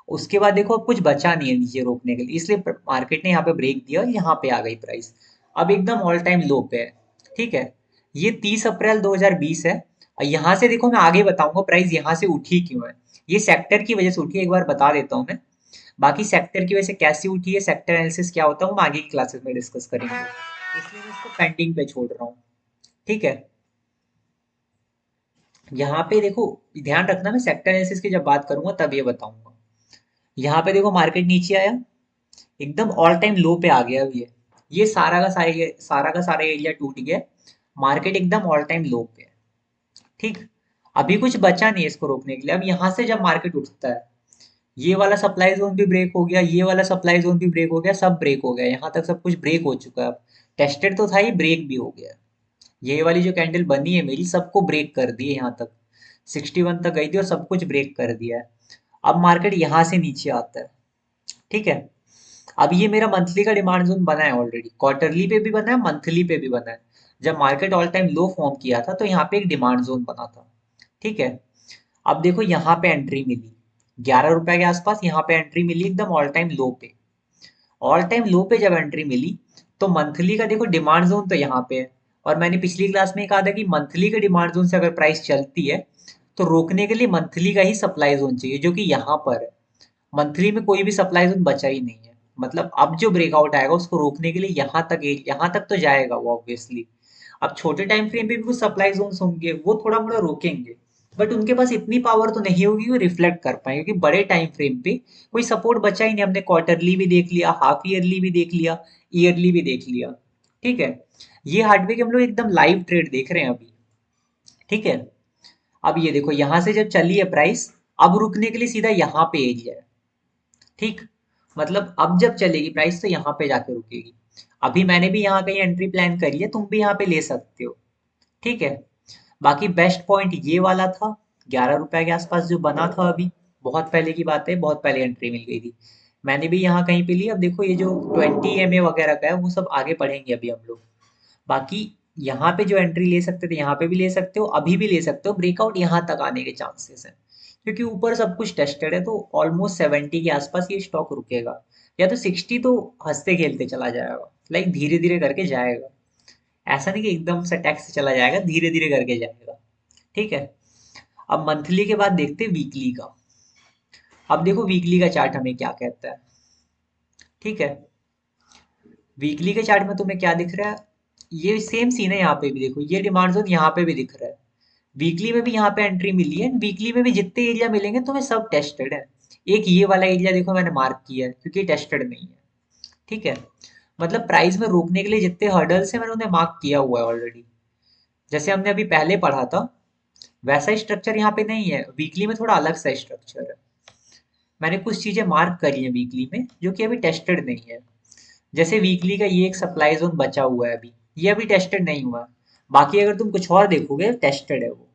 उसके बाद देखो अब कुछ बचा नहीं है नीचे रोकने के लिए, इसलिए मार्केट ने यहाँ पे ब्रेक दिया और यहाँ पे आ गई प्राइस। अब एकदम ऑल टाइम लो पे है। ठीक है, ये 30 अप्रैल 2020 है। और यहाँ से देखो मैं आगे बताऊंगा प्राइस यहाँ से उठी क्यों है। ये सेक्टर की वजह से उठी है, एक बार बता देता हूँ मैं। बाकी सेक्टर की वजह से कैसे उठी है, सेक्टर एनालिसिस क्या होता है, वो हम आगे की क्लासेस में डिस्कस करेंगे, इसलिए मैं इसको पेंडिंग पे छोड़ रहा हूँ। ठीक है, यहाँ पे देखो, ध्यान रखना मैं सेक्टर एनालिसिस की जब बात करूंगा तब ये बताऊंगा। यहाँ पे देखो मार्केट नीचे आया, एकदम ऑल टाइम लो पे आ गया अब ये सारा का सारा एरिया टूट गया। मार्केट एकदम ऑल टाइम लो पे है। ठीक, अभी कुछ बचा नहीं है इसको रोकने के लिए। अब यहाँ से जब मार्केट उठता है, ये वाला सप्लाई जोन भी ब्रेक हो गया, ये वाला सप्लाई जोन भी ब्रेक हो गया, सब ब्रेक हो गया, यहाँ तक सब कुछ ब्रेक हो चुका है। अब टेस्टेड तो था ही, ब्रेक भी हो गया। ये वाली जो कैंडल बनी है मेरी, सबको ब्रेक कर दी है यहाँ तक, 61 तक गई थी और सब कुछ ब्रेक कर दिया है। अब मार्केट यहाँ से नीचे आता है। ठीक है, अब ये मेरा मंथली का डिमांड जोन बना है ऑलरेडी, क्वार्टरली पे भी बना है, मंथली पे भी बना है। जब मार्केट ऑल टाइम लो फॉर्म किया था तो यहाँ पे एक डिमांड जोन बना था। ठीक है, अब देखो यहाँ पे एंट्री मिली 11 रुपए के आसपास, यहाँ पे एंट्री मिली एकदम ऑल टाइम लो पे। ऑल टाइम लो पे जब एंट्री मिली, तो मंथली का देखो डिमांड जोन तो यहाँ पे है। और मैंने पिछली क्लास में कहा था कि मंथली के डिमांड जोन से अगर प्राइस चलती है तो रोकने के लिए मंथली का ही सप्लाई जोन चाहिए, जो कि यहाँ पर है। मंथली में कोई भी सप्लाई जोन बचा ही नहीं है, मतलब अब जो ब्रेकआउट आएगा उसको रोकने के लिए यहाँ तक तो जाएगा वो ऑब्वियसली। अब छोटे टाइम फ्रेम पे भी कुछ सप्लाई जोन्स होंगे, वो थोड़ा मोड़ा रोकेंगे, बट उनके पास इतनी पावर तो नहीं होगी वो रिफ्लेक्ट कर पाए, क्योंकि बड़े टाइम फ्रेम पे कोई सपोर्ट बचा ही नहीं। हमने क्वार्टरली भी देख लिया, हाफ ईयरली भी देख लिया, ईयरली भी देख लिया। ठीक है, ये हार्डवेयर के हम लोग एकदम लाइव ट्रेड देख रहे हैं अभी। ठीक है, अब ये देखो यहाँ से जब चली है प्राइस, अब रुकने के लिए सीधा यहाँ पे एरिया है। ठीक, मतलब अब जब चलेगी प्राइस तो यहाँ पे जाके रुकेगी। अभी मैंने भी यहाँ कहीं एंट्री प्लान करी है, तुम भी यहाँ पे ले सकते हो। ठीक है, बाकी बेस्ट पॉइंट ये वाला था, 11 रुपए के आसपास जो बना था अभी, बहुत पहले की बात है, बहुत पहले एंट्री मिल गई थी। मैंने भी यहाँ कहीं पे ली। अब देखो ये जो 20 MA वगैरह का है वो सब आगे पढ़ेंगे अभी हम लोग। बाकी यहाँ पे जो एंट्री ले सकते थे यहाँ पे भी ले सकते हो, अभी भी ले सकते हो, ब्रेकआउट यहाँ तक आने के चांसेस हैं, क्योंकि ऊपर सब कुछ टेस्टेड है। तो ऑलमोस्ट 70 के आसपास ये स्टॉक रुकेगा, या तो 60 तो हंसते खेलते चला जाएगा, लाइक धीरे धीरे करके जाएगा। ऐसा नहीं कि एकदम से टैक्स से चला जाएगा, धीरे धीरे करके जाएगा। ठीक है, अब मंथली के बाद देखते हैं वीकली का। अब देखो वीकली का चार्ट हमें क्या कहता है। ठीक है, वीकली के चार्ट में तुम्हें क्या दिख रहा है, ये सेम सीन है, यहाँ पे भी देखो ये डिमांड जोन यहाँ पे भी दिख रहा है। वीकली में भी यहाँ पे एंट्री मिली है, वीकली में भी जितने एरिया मिलेंगे तुम्हें सब टेस्टेड है। एक ये वाला एरिया देखो मैंने मार्क किया है क्योंकि टेस्टेड नहीं है। ठीक है, मतलब प्राइस में रोकने के लिए जितने हर्डल्स है मैंने उन्हें मार्क किया हुआ है ऑलरेडी। जैसे हमने अभी पहले पढ़ा था वैसा स्ट्रक्चर यहाँ पे नहीं है, वीकली में थोड़ा अलग सा स्ट्रक्चर है। मैंने कुछ चीजें मार्क करी है वीकली में जो कि अभी टेस्टेड नहीं है। जैसे वीकली का ये एक सप्लाई जोन बचा हुआ है अभी, ये अभी टेस्टेड नहीं हुआ है। बाकी अगर तुम कुछ और देखोगे टेस्टेड है वो।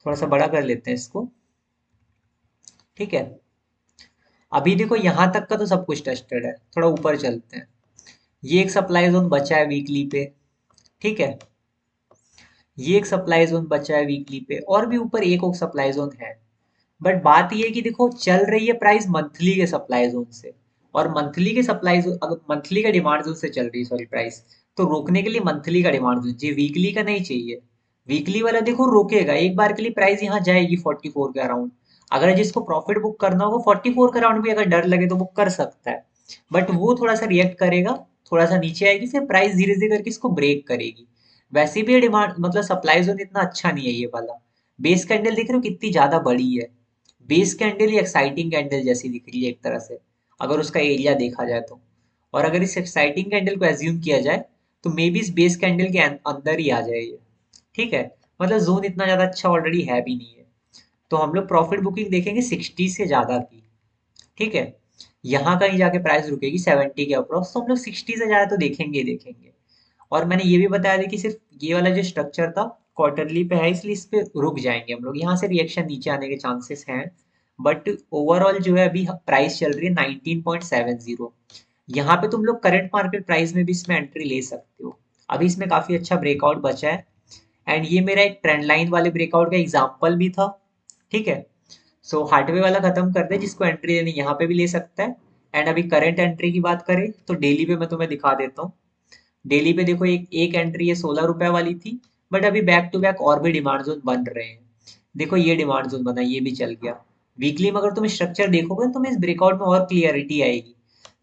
थोड़ा सा बड़ा कर लेते हैं इसको। ठीक है, अभी देखो यहाँ तक का तो सब कुछ टेस्टेड है, थोड़ा ऊपर चलते हैं। ये एक सप्लाई जोन बचा है वीकली पे। ठीक है, ये एक सप्लाई जोन बचा है वीकली पे, और भी ऊपर एक और सप्लाई जोन है। बट बात ये है कि देखो चल रही है प्राइस मंथली के सप्लाई जोन से, और मंथली के सप्लाई जोन, अगर मंथली का डिमांड जोन से चल रही है सॉरी प्राइस, तो रोकने के लिए मंथली का डिमांड जोन चाहिए, वीकली का नहीं चाहिए। वीकली वाला देखो रोकेगा, एक बार के लिए प्राइस यहाँ जाएगी 44 के अराउंड। अगर जिसको प्रॉफिट बुक करना होगा 44 के अराउंड भी अगर डर लगे तो बुक कर सकता है। बट वो थोड़ा सा रिएक्ट करेगा, थोड़ा सा नीचे आएगी, फिर प्राइस धीरे धीरे करके इसको ब्रेक करेगी। वैसे भी डिमांड मतलब सप्लाई जोन इतना अच्छा नहीं है ये वाला। बेस कैंडल देख रहे हो कितनी ज्यादा बड़ी है। बेस कैंडल ही एक्साइटिंग कैंडल जैसी दिख रही है एक तरह से, अगर उसका एरिया देखा जाए तो। और अगर इस एक्साइटिंग कैंडल को एज्यूम किया जाए तो मे बी इस बेस कैंडल के अंदर ही आ जाए ये। ठीक है, मतलब जोन इतना ज्यादा अच्छा ऑलरेडी है भी नहीं है। तो हम लोग प्रॉफिट बुकिंग देखेंगे 60 से ज्यादा की। ठीक है, यहाँ कहीं जाके प्राइस रुकेगी 70 के अप्रॉक्स, तो हम लोग 60 से ज्यादा तो देखेंगे ही देखेंगे। और मैंने ये भी बताया था कि सिर्फ ये वाला जो स्ट्रक्चर था क्वार्टरली पे है, इसलिए इस पे रुक जाएंगे हम लोग, यहाँ से रिएक्शन नीचे आने के चांसेस हैं। बट ओवरऑल जो है अभी प्राइस चल रही है 19.70। यहाँ पे तुम लोग करंट मार्केट प्राइस में भी इसमें एंट्री ले सकते हो। अभी इसमें काफी अच्छा ब्रेकआउट बचा है, एंड ये मेरा एक ट्रेंड लाइन वाले ब्रेकआउट का एग्जाम्पल भी था। ठीक है, सो हार्डवे वाला खत्म कर दे, जिसको एंट्री लेनी यहाँ पे भी ले सकता है। एंड अभी करंट एंट्री की बात करें तो डेली पे मैं तुम्हें दिखा देता हूँ। डेली पे देखो एक एक एंट्री है 16 रुपए वाली थी, बट अभी बैक टू बैक और भी डिमांड जोन बन रहे हैं। देखो ये डिमांड जोन बना, ये भी चल गया। वीकली में अगर तुम स्ट्रक्चर देखोगे तो तुम्हें इस ब्रेकआउट में और क्लियरिटी आएगी।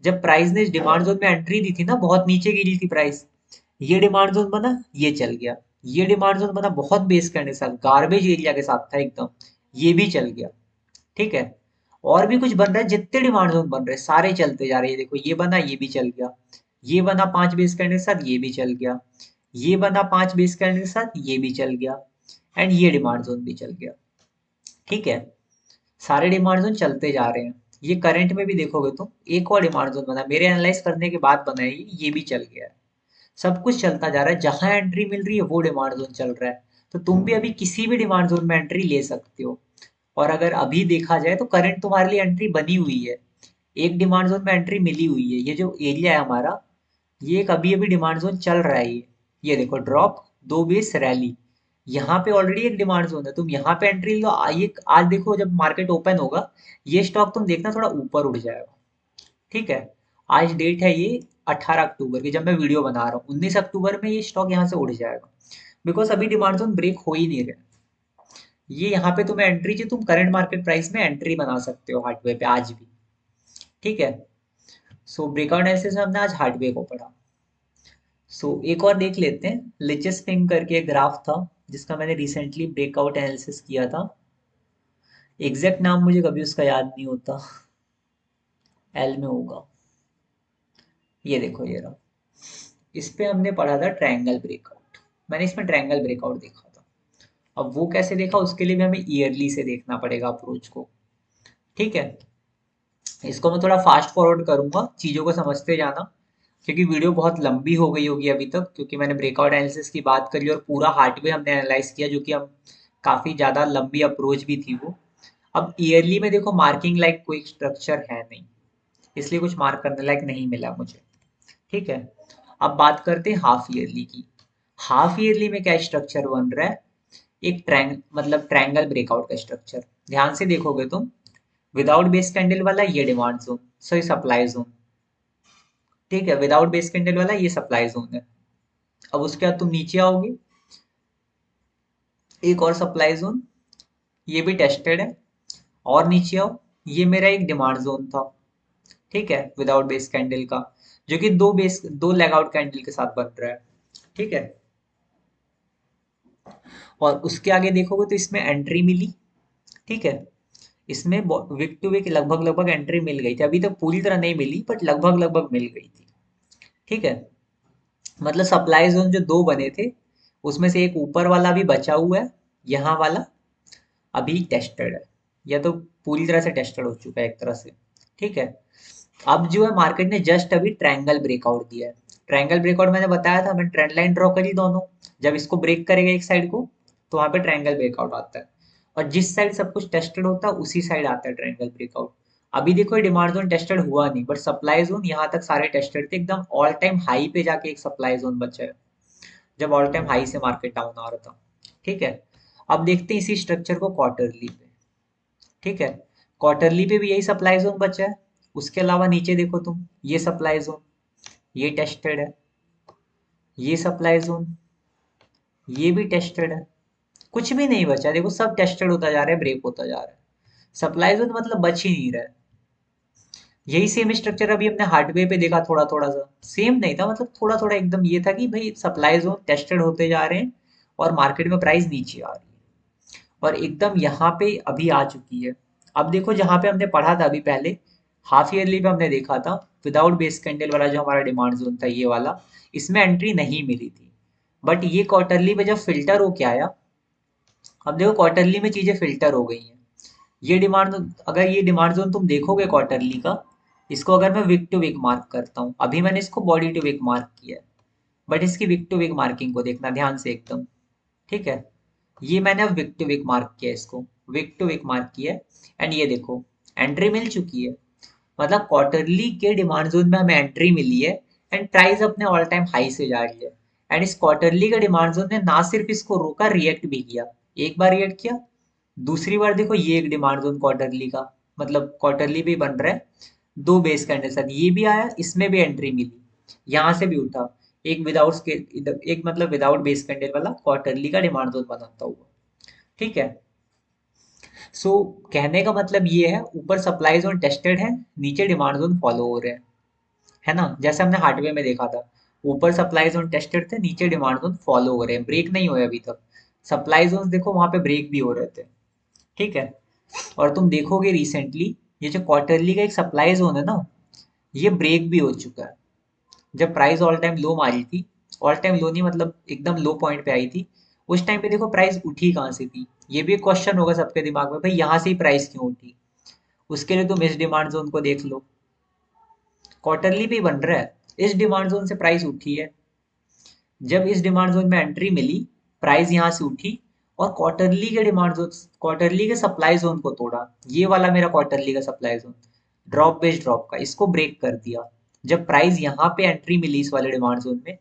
जब प्राइस ने इस डिमांड जोन में एंट्री दी थी ना, बहुत नीचे गिरी थी प्राइस, ये डिमांड जोन बना, ये चल गया। ये डिमांड जोन बना बहुत बेस करने के साथ, गार्बेज एरिया के साथ था एकदम, ये भी चल गया। ठीक है, और भी कुछ बन रहा है, जितने डिमांड जोन बन रहे हैं सारे चलते जा रहे हैं। देखो ये बना, ये भी चल गया। ये बना 5 बेस करने के साथ, ये भी चल गया। ये बना 5 बेस करने के साथ, ये भी चल गया। एंड ये डिमांड जोन भी चल गया। ठीक है, सारे डिमांड जोन चलते जा रहे हैं। ये करंट में भी देखोगे तो एक और डिमांड जोन बना, मेरे एनालाइज करने के बाद बना है ये भी चल गया है। सब कुछ चलता जा रहा है, जहां एंट्री मिल रही है वो डिमांड जोन चल रहा है। तो तुम भी अभी किसी भी डिमांड जोन में एंट्री ले सकते हो। और अगर अभी देखा जाए तो करंट तुम्हारे लिए एंट्री बनी हुई है, एक डिमांड जोन में एंट्री मिली हुई है। ये जो एरिया है हमारा, ये एक अभी अभी डिमांड जोन चल रहा है ये देखो ड्रॉप, 2 बेस रैली, यहाँ पे ऑलरेडी एक डिमांड जोन है, तुम यहाँ पे एंट्री लो। ये आज देखो जब मार्केट ओपन होगा, ये स्टॉक तुम देखना थोड़ा ऊपर उठ जाएगा। ठीक है, आज डेट है ये 18 अक्टूबर की, जब मैं वीडियो बना रहा हूँ 19 अक्टूबर में ये स्टॉक यहाँ से उड़ जाएगा। बिकॉज अभी डिमांड जोन ब्रेक हो ही नहीं रहा। ये यहाँ पे तुम्हें एंट्री चाहिए, तुम करंट मार्केट प्राइस में एंट्री बना सकते हो हार्डवेयर पे आज भी। ठीक है, सो ब्रेकआउट एनालिसिस में हमने आज हार्डवेयर को पढ़ा। सो एक और देख लेते हैं, लिचेस पिंग करके एक ग्राफ था जिसका मैंने रिसेंटली ब्रेकआउट एनालिसिस किया था। एग्जैक्ट नाम मुझे कभी उसका याद नहीं होता, एल में होगा। ये देखो ये रहा, इस पे हमने पढ़ा था ट्रायंगल ब्रेकआउट। मैंने इसमें ट्रायंगल ब्रेकआउट देखा था। अब वो कैसे देखा, उसके लिए भी हमें ईयरली से देखना पड़ेगा अप्रोच को। ठीक है, इसको मैं थोड़ा फास्ट फॉरवर्ड करूंगा, चीजों को समझते जाना, क्योंकि वीडियो बहुत लंबी हो गई होगी अभी तक, क्योंकि मैंने ब्रेकआउट एनालिसिस की बात करी और पूरा हार्डवेयर हमने एनालाइज किया, जो कि हम काफी ज्यादा लंबी अप्रोच भी थी वो। अब ईयरली में देखो मार्किंग लाइक कोई स्ट्रक्चर है नहीं, इसलिए कुछ मार्क करने लायक नहीं मिला मुझे। ठीक है, अब बात करते हैं हाफ ईयरली की। हाफ ईयरली में क्या स्ट्रक्चर बन रहा है, एक मतलब ट्रायंगल ब्रेकआउट का स्ट्रक्चर। ध्यान से देखोगे तुम, विदाउट बेस कैंडल वाला ये demand zone, sorry supply zone. ठीक है, विदाउट बेस कैंडल वाला ये सप्लाई जोन है। अब उसके बाद तुम नीचे आओगे, एक और सप्लाई जोन, ये भी टेस्टेड है। और नीचे आओ, ये मेरा एक डिमांड जोन था। ठीक है, विदाउट बेस कैंडल का, जो कि दो लेग आउट कैंडल के साथ बन रहा है। ठीक है, और उसके आगे देखोगे तो इसमें एंट्री मिली। ठीक है, इसमें विक टू विक लगभग लगभग एंट्री मिल गई थी, अभी तक पूरी तरह नहीं मिली बट लगभग लगभग मिल गई थी। ठीक है, मतलब सप्लाई जोन जो दो बने थे, उसमें से एक ऊपर वाला भी बचा हुआ है, यहाँ वाला अभी टेस्टेड है, या तो पूरी तरह से टेस्टेड हो चुका है एक तरह से। ठीक है, अब जो है मार्केट ने जस्ट अभी ट्रायंगल ब्रेकआउट दिया है। ट्रायंगल ब्रेकआउट मैंने बताया था, मैंने ट्रेंड लाइन ड्रॉ करी दोनों। जब इसको ब्रेक करेगा एक साइड को, तो वहां पे ट्रायंगल ब्रेकआउट आता है, और जिस साइड सब कुछ टेस्टेड होता है उसी साइड आता है ट्रायंगल ब्रेकआउट। अभी देखो ये डिमांड जोन टेस्टेड हुआ नहीं, बट सप्लाई जोन यहाँ तक सारे टेस्टेड थे, एकदम ऑल टाइम हाई पे जाके एक सप्लाई जोन बचा है, जब ऑल टाइम हाई से मार्केट डाउन आ रहा था। ठीक है, अब देखते हैं इसी स्ट्रक्चर को क्वार्टरली पे। ठीक है, क्वार्टरली पे भी यही सप्लाई जोन बचा है। उसके अलावा नीचे देखो तुम, ये सप्लाई जोन, ये टेस्टेड है, ये सप्लाई जोन, ये भी टेस्टेड है। कुछ भी नहीं बचा, देखो सब टेस्टेड होता जा रहा है, ब्रेक होता जा रहा है। सप्लाई जोन मतलब बच ही नहीं रहा है। यही सेम स्ट्रक्चर अभी अपने हार्डवेयर पे देखा, थोड़ा थोड़ा सा सेम नहीं था, मतलब थोड़ा थोड़ा एकदम ये था कि भाई सप्लाई जोन टेस्टेड होते जा रहे हैं और मार्केट में प्राइस नीचे आ रही है, और एकदम यहाँ पे अभी आ चुकी है। अब देखो जहाँ पे हमने पढ़ा था अभी पहले, हाफ ईयरली पे हमने देखा था विदाउट बेस कैंडल वाला जो हमारा डिमांड जोन था ये वाला, इसमें एंट्री नहीं मिली थी। बट ये क्वार्टरली पे जब फिल्टर होके आया, अब देखो क्वार्टरली में चीजें फिल्टर हो गई हैं। ये डिमांड, अगर ये डिमांड जोन तुम देखोगे क्वार्टरली का, इसको अगर मैं विक टू विक मार्क करता हूँ, अभी मैंने इसको बॉडी टू विक मार्क किया है, बट इसकी विक टू विक मार्किंग को देखना ध्यान से एकदम। ठीक है, ये मैंने अब विक टू विक मार्क किया है, इसको विक टू विक मार्क किया है। एंड ये देखो एंट्री मिल चुकी है, मतलब क्वार्टरली के डिमांड जोन में हमें एंट्री मिली है, एंड प्राइस अपने ऑल टाइम हाई से जा रही है। एंड इस क्वार्टरली के डिमांड जोन ने ना सिर्फ इसको रोका, रिएक्ट भी किया। एक बार रिएक्ट किया, दूसरी बार देखो ये एक डिमांड जोन क्वार्टरली का, मतलब क्वार्टरली भी बन रहा है, दो बेस कैंडल साथ ये भी आया, इसमें भी एंट्री मिली, यहाँ से भी उठा। एक विदाउट एक मतलब विदाउट बेस कैंडल वाला क्वार्टरली का डिमांड जोन बनाता हुआ। ठीक है, सो कहने का मतलब ये है, ऊपर सप्लाई जोन टेस्टेड है, नीचे डिमांड जोन फॉलो हो रहे हैं, है ना, जैसे हमने हार्डवेयर में देखा था। ऊपर सप्लाई जोन टेस्टेड थे, नीचे डिमांड जोन फॉलो हो रहे हैं, ब्रेक नहीं हुए अभी तक। सप्लाई जोन देखो वहां पे ब्रेक भी हो रहे थे। ठीक है, और तुम देखोगे रिसेंटली ये जो क्वार्टरली का एक सप्लाई जोन है ना, ये ब्रेक भी हो चुका है। जब प्राइस ऑल टाइम लो मारी थी, ऑल टाइम लो नहीं मतलब एकदम लो पॉइंट पे आई थी, उस टाइम पे देखो प्राइस उठी कहाँ से थी। ये भी एक क्वेश्चन होगा सबके दिमाग में, भाई यहाँ से ही प्राइस क्यों उठी। उसके लिए तुम इस डिमांड जोन को देख लो, क्वार्टरली भी बन रहा है, इस डिमांड जोन से प्राइस उठी है। जब इस डिमांड जोन में एंट्री मिली, प्राइस यहाँ से उठी, और क्वार्टरली के डिमांड जोन, क्वार्टरली के सप्लाई जोन को तोड़ा। ये वाला मेरा क्वार्टरली का supply zone, drop based drop का, इसको ब्रेक कर दिया। जब प्राइस यहाँ पे एंट्री मिली इस वाले डिमांड जोन में,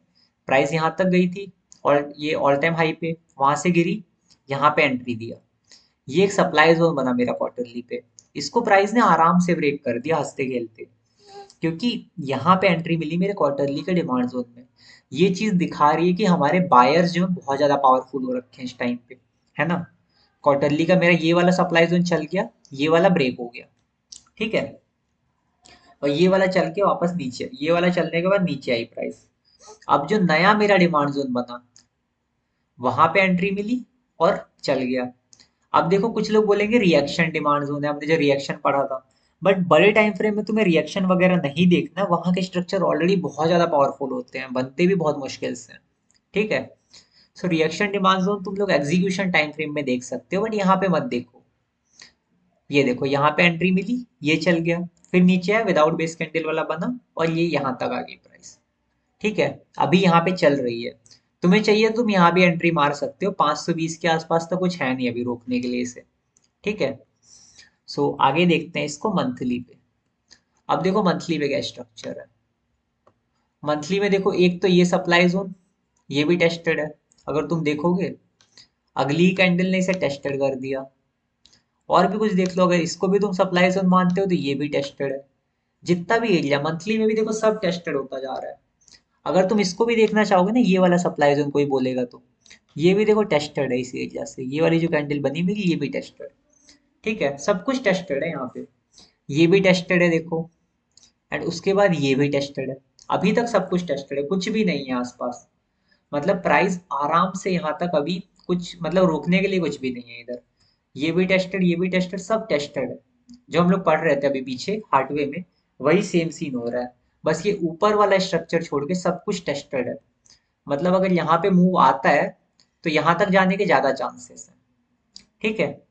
प्राइस यहाँ तक गई थी, और ये ऑल टाइम हाई पे, वहां से गिरी, यहाँ पे एंट्री दिया। ये एक सप्लाई जोन बना मेरा क्वार्टरली पे, इसको प्राइस ने आराम से ब्रेक कर दिया हंसते खेलते, क्योंकि यहाँ पे एंट्री मिली मेरे क्वार्टरली के डिमांड जोन में। ये चीज दिखा रही है कि हमारे बायर्स जो हैं बहुत ज्यादा पावरफुल हो रखे हैं इस टाइम पे, है ना। क्वार्टरली का मेरा ये वाला सप्लाई जोन चल गया, ये वाला ब्रेक हो गया। ठीक है, और ये वाला चल के वापस नीचे, ये वाला चलने के बाद नीचे आई प्राइस। अब जो नया मेरा डिमांड जोन बना, वहां पे एंट्री मिली और चल गया। अब देखो कुछ लोग बोलेंगे रिएक्शन डिमांड जोन है, हमने जो रिएक्शन पढ़ा था, बट बड़े टाइम फ्रेम में तुम्हें रिएक्शन वगैरह नहीं देखना, वहां के स्ट्रक्चर ऑलरेडी बहुत ज्यादा पावरफुल होते हैं, बनते भी बहुत मुश्किल से हैं। ठीक है, सो रिएक्शन डिमांड जोन तुम लोग एग्जीक्यूशन टाइम फ्रेम में देख सकते हो, बट यहाँ पे मत देखो। ये देखो यहाँ पे एंट्री मिली, ये चल गया, फिर नीचे है विदाउट बेस कैंडल वाला बना, और ये यहाँ तक आ गई प्राइस। ठीक है, अभी यहाँ पे चल रही है, तुम्हें चाहिए तुम यहाँ भी एंट्री मार सकते हो, 520 के आसपास तो कुछ है नहीं अभी रोकने के लिए इसे। ठीक है, सो आगे देखते हैं इसको मंथली पे। अब देखो मंथली पे क्या स्ट्रक्चर है। मंथली में देखो एक तो ये सप्लाई जोन, ये भी टेस्टेड है। अगर तुम देखोगे अगली कैंडल ने इसे टेस्टेड कर दिया। और भी कुछ देख लो, अगर इसको भी तुम सप्लाई जोन मानते हो तो ये भी टेस्टेड है। जितना भी एरिया मंथली में भी देखो सब टेस्टेड होता जा रहा है। अगर तुम इसको भी देखना चाहोगे ना, ये वाला सप्लाई जोन कोई बोलेगा तो, ये भी देखो टेस्टेड है इस एरिया से, ये वाली जो कैंडल बनी हुई ये भी टेस्टेड। ठीक है, सब कुछ टेस्टेड है यहाँ पे, ये भी टेस्टेड है देखो, एंड उसके बाद ये भी टेस्टेड है। अभी तक सब कुछ टेस्टेड है, कुछ भी नहीं है आसपास। मतलब प्राइस आराम से यहाँ तक अभी, कुछ मतलब रोकने के लिए कुछ भी नहीं है इधर। ये भी टेस्टेड, ये भी टेस्टेड, सब टेस्टेड है। जो हम लोग पढ़ रहे थे अभी पीछे हार्डवेयर में, वही सेम सीन हो रहा है। बस ये ऊपर वाला स्ट्रक्चर छोड़ के सब कुछ टेस्टेड है। मतलब अगर यहाँ पे मूव आता है, तो यहां तक जाने के ज्यादा चांसेस हैं। ठीक है,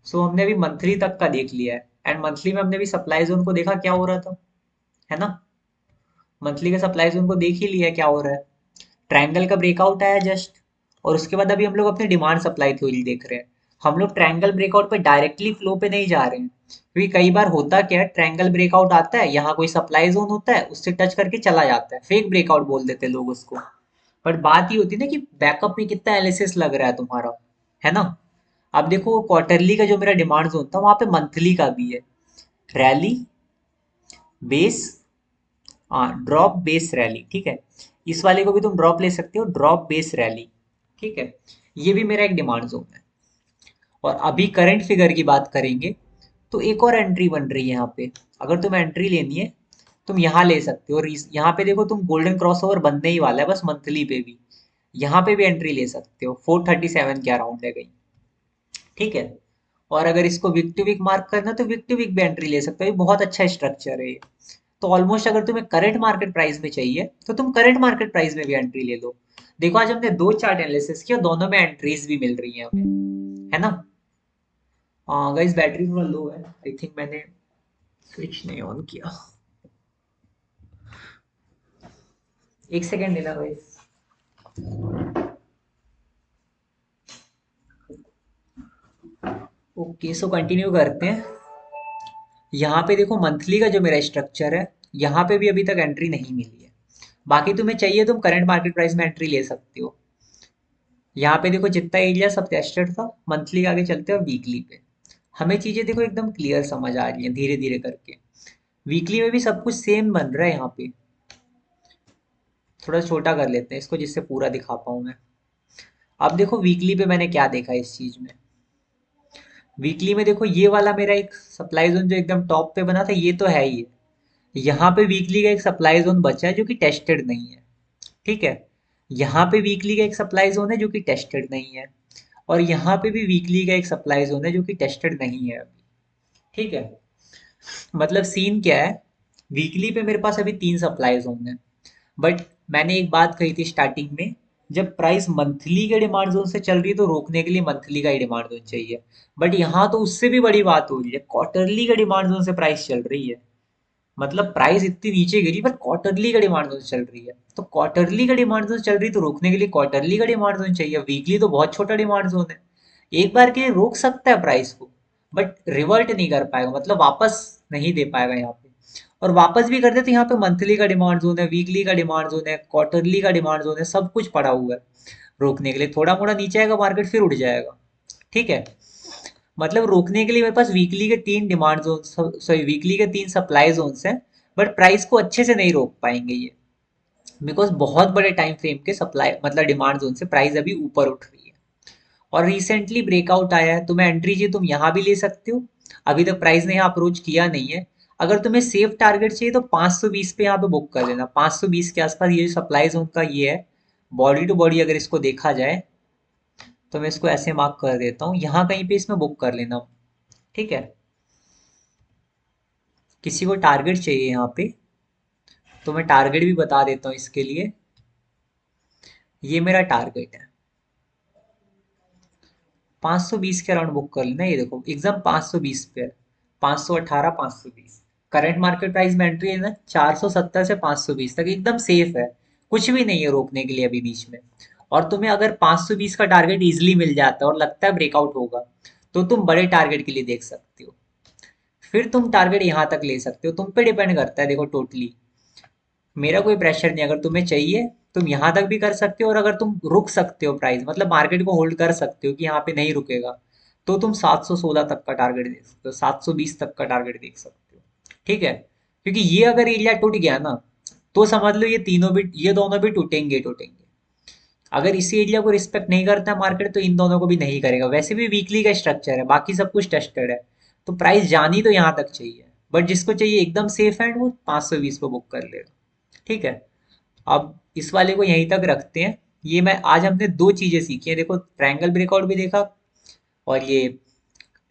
सो हमने अभी मंथली तक का देख लिया है, एंड मंथली में हमने भी सप्लाई जोन को देखा क्या हो रहा था, है ना। मंथली का सप्लाई जोन को देख ही लिया है क्या हो रहा है। ट्रायंगल का ब्रेकआउट आया जस्ट, और उसके बाद अभी हम लोग अपनी डिमांड सप्लाई थ्योरी देख रहे हैं। हम लोग ट्रायंगल ब्रेकआउट पे डायरेक्टली फ्लो पे नहीं जा रहे हैं, क्योंकि कई बार होता क्या है, ट्रायंगल ब्रेकआउट आता है, यहाँ कोई सप्लाई जोन होता है, उससे टच करके चला जाता है, फेक ब्रेकआउट बोल देते हैं लोग उसको। बट बात ये होती है ना कि बैकअप में कितना एनालिसिस लग रहा है तुम्हारा, है ना। अब देखो क्वार्टरली का जो मेरा डिमांड जोन था, वहां पे मंथली का भी है, रैली बेस, हाँ ड्रॉप बेस रैली, ठीक है। इस वाले को भी तुम ड्रॉप ले सकते हो, ड्रॉप बेस रैली, ठीक है। ये भी मेरा एक डिमांड जोन है। और अभी करंट फिगर की बात करेंगे, तो एक और एंट्री बन रही है यहाँ पे। अगर तुम्हें एंट्री लेनी है, तुम यहाँ ले सकते हो। और यहाँ पे देखो, तुम गोल्डन क्रॉसओवर बनने ही वाला है बस मंथली पे भी, यहाँ पे भी एंट्री ले सकते हो। 437 के अराउंड है कहीं, ठीक है। और अगर इसको विक टू विक मार्क करना है, तो विक टू विक भी एंट्री ले सकते हो, ये बहुत अच्छा स्ट्रक्चर है ये। तो ऑलमोस्ट अगर तुम्हें करंट मार्केट प्राइस में चाहिए, तो तुम करंट मार्केट प्राइस में भी एंट्री ले लो। देखो आज हमने दो चार्ट एनालिसिस किया, दोनों में एंट्रीज भी मिल रही हैं हमें, है ना। गाइस बैटरी थोड़ा लो है, आई थिंक मैंने स्विच नहीं ऑन किया। एक सेकेंड लेना गाइस। ओके, सो कंटिन्यू करते हैं। यहाँ पे देखो मंथली का जो मेरा स्ट्रक्चर है, यहाँ पे भी अभी तक एंट्री नहीं मिली है। बाकी तुम्हें चाहिए, तुम करंट मार्केट प्राइस में एंट्री ले सकते हो। यहाँ पे देखो जितना एरिया सब टेस्टेड था, मंथली के आगे चलते हैं और वीकली पे। हमें चीजें देखो एकदम क्लियर समझ आ रही हैं धीरे धीरे करके। वीकली में भी सब कुछ सेम बन रहा है यहाँ पे। थोड़ा छोटा कर लेते हैं इसको, जिससे पूरा दिखा पाऊँ मैं। अब देखो वीकली पे मैंने क्या देखा इस चीज में। वीकली में देखो ये वाला मेरा एक सप्लाई जोन जो एकदम टॉप पे बना था, ये तो है ही है। यहाँ पे वीकली का एक सप्लाई जोन बचा है जो कि टेस्टेड नहीं है, ठीक है। यहाँ पे वीकली का एक सप्लाई जोन है जो कि टेस्टेड नहीं है, और यहाँ पे भी वीकली का एक सप्लाई जोन है जो कि टेस्टेड नहीं है अभी, ठीक है। मतलब सीन क्या है, वीकली पे मेरे पास अभी तीन सप्लाई जोन है। बट मैंने एक बात कही थी स्टार्टिंग में, जब प्राइस मंथली के डिमांड जोन से चल रही है, तो रोकने के लिए मंथली का ही डिमांड जोन चाहिए। बट यहाँ तो उससे भी बड़ी बात हो रही है, क्वार्टरली के डिमांड जोन से प्राइस चल रही है। मतलब प्राइस इतनी नीचे गिरी, पर क्वार्टरली का डिमांड जोन चल रही है। तो क्वार्टरली का डिमांड जोन चल रही है, तो रोकने के लिए क्वार्टरली का डिमांड जोन चाहिए। वीकली तो बहुत छोटा डिमांड जोन है, एक बार के लिए रोक सकता है प्राइस को, बट रिवर्ट नहीं कर पाएगा, मतलब वापस नहीं दे पाएगा यहाँ पे। और वापस भी कर दे तो यहाँ पे मंथली का डिमांड जोन है, वीकली का डिमांड जोन है, क्वार्टरली का डिमांड जोन है, सब कुछ पड़ा हुआ है। रोकने के लिए थोड़ा मोड़ा नीचे आएगा मार्केट, फिर उठ जाएगा, ठीक है। मतलब रोकने के लिए मेरे पास वीकली के तीन डिमांड जोन, सॉरी वीकली के तीन सप्लाई जोन्स हैं। बट प्राइस को अच्छे से नहीं रोक पाएंगे ये, बिकॉज बहुत बड़े टाइम फ्रेम के सप्लाई मतलब डिमांड जोन से प्राइस अभी ऊपर उठ रही है। और रिसेंटली ब्रेकआउट आया है, तुम्हें एंट्री चाहिए तुम यहाँ भी ले सकते हो। अभी तक प्राइस ने यहाँ अप्रोच किया नहीं है। अगर तुम्हें सेफ टारगेट चाहिए, तो 520 पे यहाँ पे बुक कर लेना। 520 के आसपास ये सप्लाई जोन का ये है, बॉडी टू बॉडी अगर इसको देखा जाए, तो मैं इसको ऐसे मार्क कर देता हूँ, यहाँ कहीं पे इसमें बुक कर लेना, ठीक है। किसी को टारगेट चाहिए यहाँ पे, तो मैं टारगेट भी बता देता हूँ इसके लिए। ये मेरा टारगेट है, 520 के अराउंड बुक कर लेना। ये देखो एकदम 520 पे है, 518 520। करंट मार्केट प्राइस में एंट्री है ना, 470 से 520 तक एकदम सेफ है। कुछ भी नहीं है रोकने के लिए अभी बीच में। और तुम्हें अगर 520 का टारगेट इजिली मिल जाता है और लगता है ब्रेकआउट होगा, तो तुम बड़े टारगेट के लिए देख सकते हो। फिर तुम टारगेट यहाँ तक ले सकते हो, तुम पे डिपेंड करता है देखो टोटली। मेरा कोई प्रेशर नहीं, अगर तुम्हें चाहिए तुम यहाँ तक भी कर सकते हो। और अगर तुम रुक सकते हो प्राइस, मतलब मार्केट को होल्ड कर सकते हो कि यहाँ पे नहीं रुकेगा, तो तुम 716 तक का टारगेट देख सकते हो, 720 तक का टारगेट देख सकते हो, ठीक है। क्योंकि ये अगर एरिया टूट गया ना, तो समझ लो ये तीनों भी, ये दोनों भी टूटेंगे टूटेंगे। अगर इसी एरिया को रिस्पेक्ट नहीं करता है मार्केट, तो इन दोनों को भी नहीं करेगा। वैसे भी वीकली का स्ट्रक्चर है, बाकी सब कुछ टेस्टेड है, तो प्राइस जानी तो यहाँ तक चाहिए। बट जिसको चाहिए एकदम सेफ एंड, वो 520 पे बुक कर लेगा, ठीक है। अब इस वाले को यहीं तक रखते हैं। ये मैं आज हमने दो चीजें सीखी हैं, देखो ट्रायंगल ब्रेकआउट भी देखा, और ये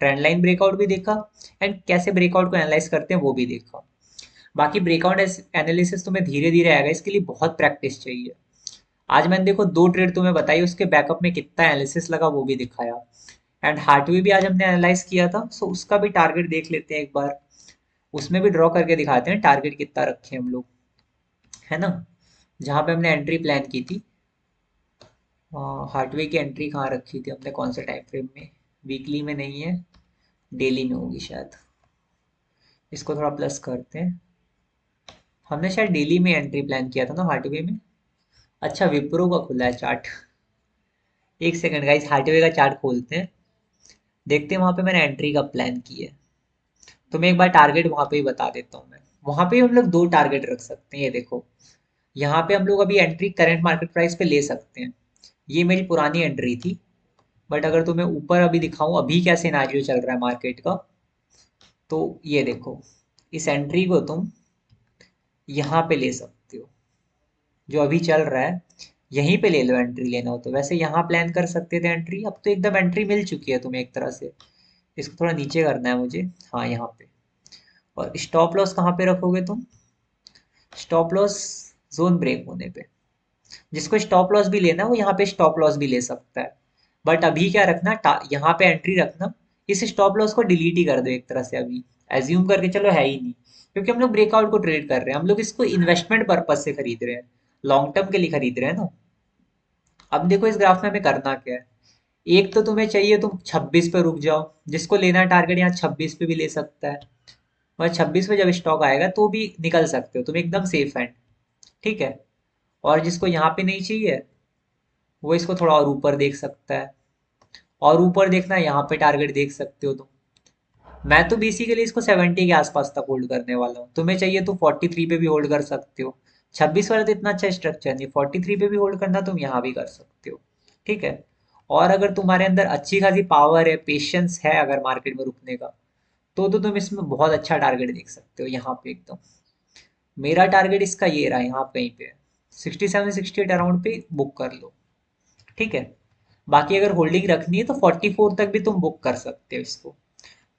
ट्रेंड लाइन ब्रेकआउट भी देखा, एंड कैसे ब्रेकआउट को एनालाइज करते हैं वो भी देखा। बाकी ब्रेकआउट एनालिसिस तुम्हें धीरे धीरे आएगा, इसके लिए बहुत प्रैक्टिस चाहिए। आज मैंने देखो दो ट्रेड तुम्हें बताई, उसके बैकअप में कितना एनालिसिस लगा वो भी दिखाया। एंड हार्टवे भी आज हमने एनालाइज किया था, सो उसका भी टारगेट देख लेते हैं एक बार। उसमें भी ड्रॉ करके दिखाते हैं टारगेट कितना रखे हम लोग, है ना। जहाँ पे हमने एंट्री प्लान की थी, हार्टवे की एंट्री कहाँ रखी थी हमने, कौन से टाइम फ्रेम में, वीकली में नहीं है, डेली में होगी शायद। इसको थोड़ा प्लस करते हैं। हमने शायद डेली में एंट्री प्लान किया था ना हार्टवे में। अच्छा, विप्रो का खुला है चार्ट। एक सेकंड गाइस, हार्टवे का चार्ट खोलते हैं, देखते हैं वहां पे मैंने एंट्री का प्लान की है। तो मैं एक बार टारगेट वहां पे ही बता देता हूँ। मैं वहां पे हम लोग दो टारगेट रख सकते हैं, ये देखो। यहाँ पे हम लोग अभी एंट्री करंट मार्केट प्राइस पे ले सकते हैं। ये मेरी पुरानी एंट्री थी। बट अगर तुम्हें ऊपर अभी दिखाऊं अभी क्या सिनारियो चल रहा है मार्केट का, तो ये देखो, इस एंट्री को तुम यहाँ पे ले सकते हो। जो अभी चल रहा है यहीं पे ले लो, एंट्री लेना हो तो। वैसे यहाँ प्लान कर सकते थे एंट्री, अब तो एकदम एंट्री मिल चुकी है तुम्हें एक तरह से। इसको थोड़ा नीचे करना है मुझे, हाँ यहाँ पे। और स्टॉप लॉस कहाँ पे रखोगे तुम? स्टॉप लॉस जोन ब्रेक होने पे। जिसको स्टॉप लॉस भी लेना है वो यहाँ पे स्टॉप लॉस भी ले सकता है। बट अभी क्या रखना, यहाँ पे एंट्री रखना। इस स्टॉप लॉस को डिलीट ही कर दो एक तरह से अभी। एज्यूम करके चलो है ही नहीं, क्योंकि हम लोग ब्रेकआउट को ट्रेड कर रहे हैं, हम लोग इसको इन्वेस्टमेंट पर्पज से खरीद रहे हैं, लॉन्ग टर्म के लिए खरीद रहे हैं ना। अब देखो इस ग्राफ में हमें करना क्या है। एक तो तुम्हें चाहिए तुम 26 पे रुक जाओ, जिसको लेना टारगेट यहाँ 26 पे भी ले सकता है। और 26 पे जब स्टॉक आएगा तो भी निकल सकते हो तुम, एकदम सेफ एंड। ठीक है। और जिसको यहाँ पे नहीं चाहिए वो इसको थोड़ा और ऊपर देख सकता है। और ऊपर देखना है, यहाँ पे टारगेट देख सकते हो तुम। मैं तो बेसिकली इसको 70 के आसपास तक होल्ड करने वाला हूँ, तुम्हें चाहिए तो 43 पे भी होल्ड कर सकते हो। 26 वाला तो इतना अच्छा स्ट्रक्चर नहीं, 43 पे भी होल्ड करना तुम यहाँ भी कर सकते हो। ठीक है। और अगर तुम्हारे अंदर अच्छी खासी पावर है, पेशेंस है अगर मार्केट में रुकने का, तो तुम इसमें बहुत अच्छा टारगेट देख सकते हो यहाँ पे एकदम। मेरा टारगेट इसका ये रहा, यहाँ कहीं पे 67 68 अराउंड पे बुक कर लो। ठीक है। बाकी अगर होल्डिंग रखनी है तो 44 तक भी तुम बुक कर सकते हो इसको।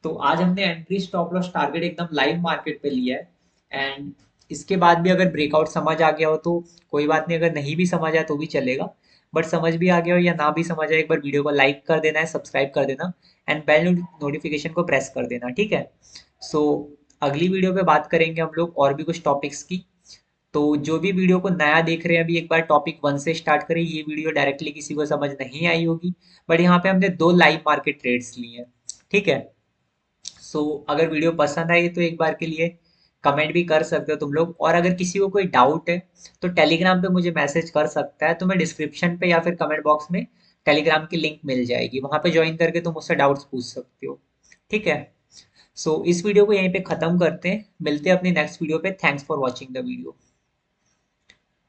तो आज हमने एंट्री स्टॉप लॉस टारगेट एकदम लाइव मार्केट पे लिया है। एंड इसके बाद भी अगर ब्रेकआउट समझ आ गया हो तो कोई बात नहीं, अगर नहीं भी समझ आया तो भी चलेगा। बट समझ भी आ गया हो या ना भी समझ आए, एक बार वीडियो को लाइक कर देना है, सब्सक्राइब कर देना, एंड बेल नोटिफिकेशन को प्रेस कर देना। ठीक है। सो अगली वीडियो पे बात करेंगे हम लोग और भी कुछ टॉपिक्स की। तो जो भी वीडियो को नया देख रहे हैं अभी, एक बार टॉपिक 1 से स्टार्ट करें। ये वीडियो डायरेक्टली किसी को समझ नहीं आई होगी, बट यहाँ पे हमने दो लाइव मार्केट ट्रेड्स लिए हैं। ठीक है। अगर वीडियो पसंद आई तो एक बार के लिए कमेंट भी कर सकते हो तुम लोग। और अगर किसी को कोई डाउट है तो टेलीग्राम पे मुझे मैसेज कर सकता है, तो मैं डिस्क्रिप्शन पे या फिर कमेंट बॉक्स में टेलीग्राम की लिंक मिल जाएगी, वहां पे ज्वाइन करके तुम मुझसे डाउट्स पूछ सकते हो। ठीक है। इस वीडियो को यहीं पे खत्म करते हैं, मिलते हैं अपनी नेक्स्ट वीडियो पे। Thanks for watching the video.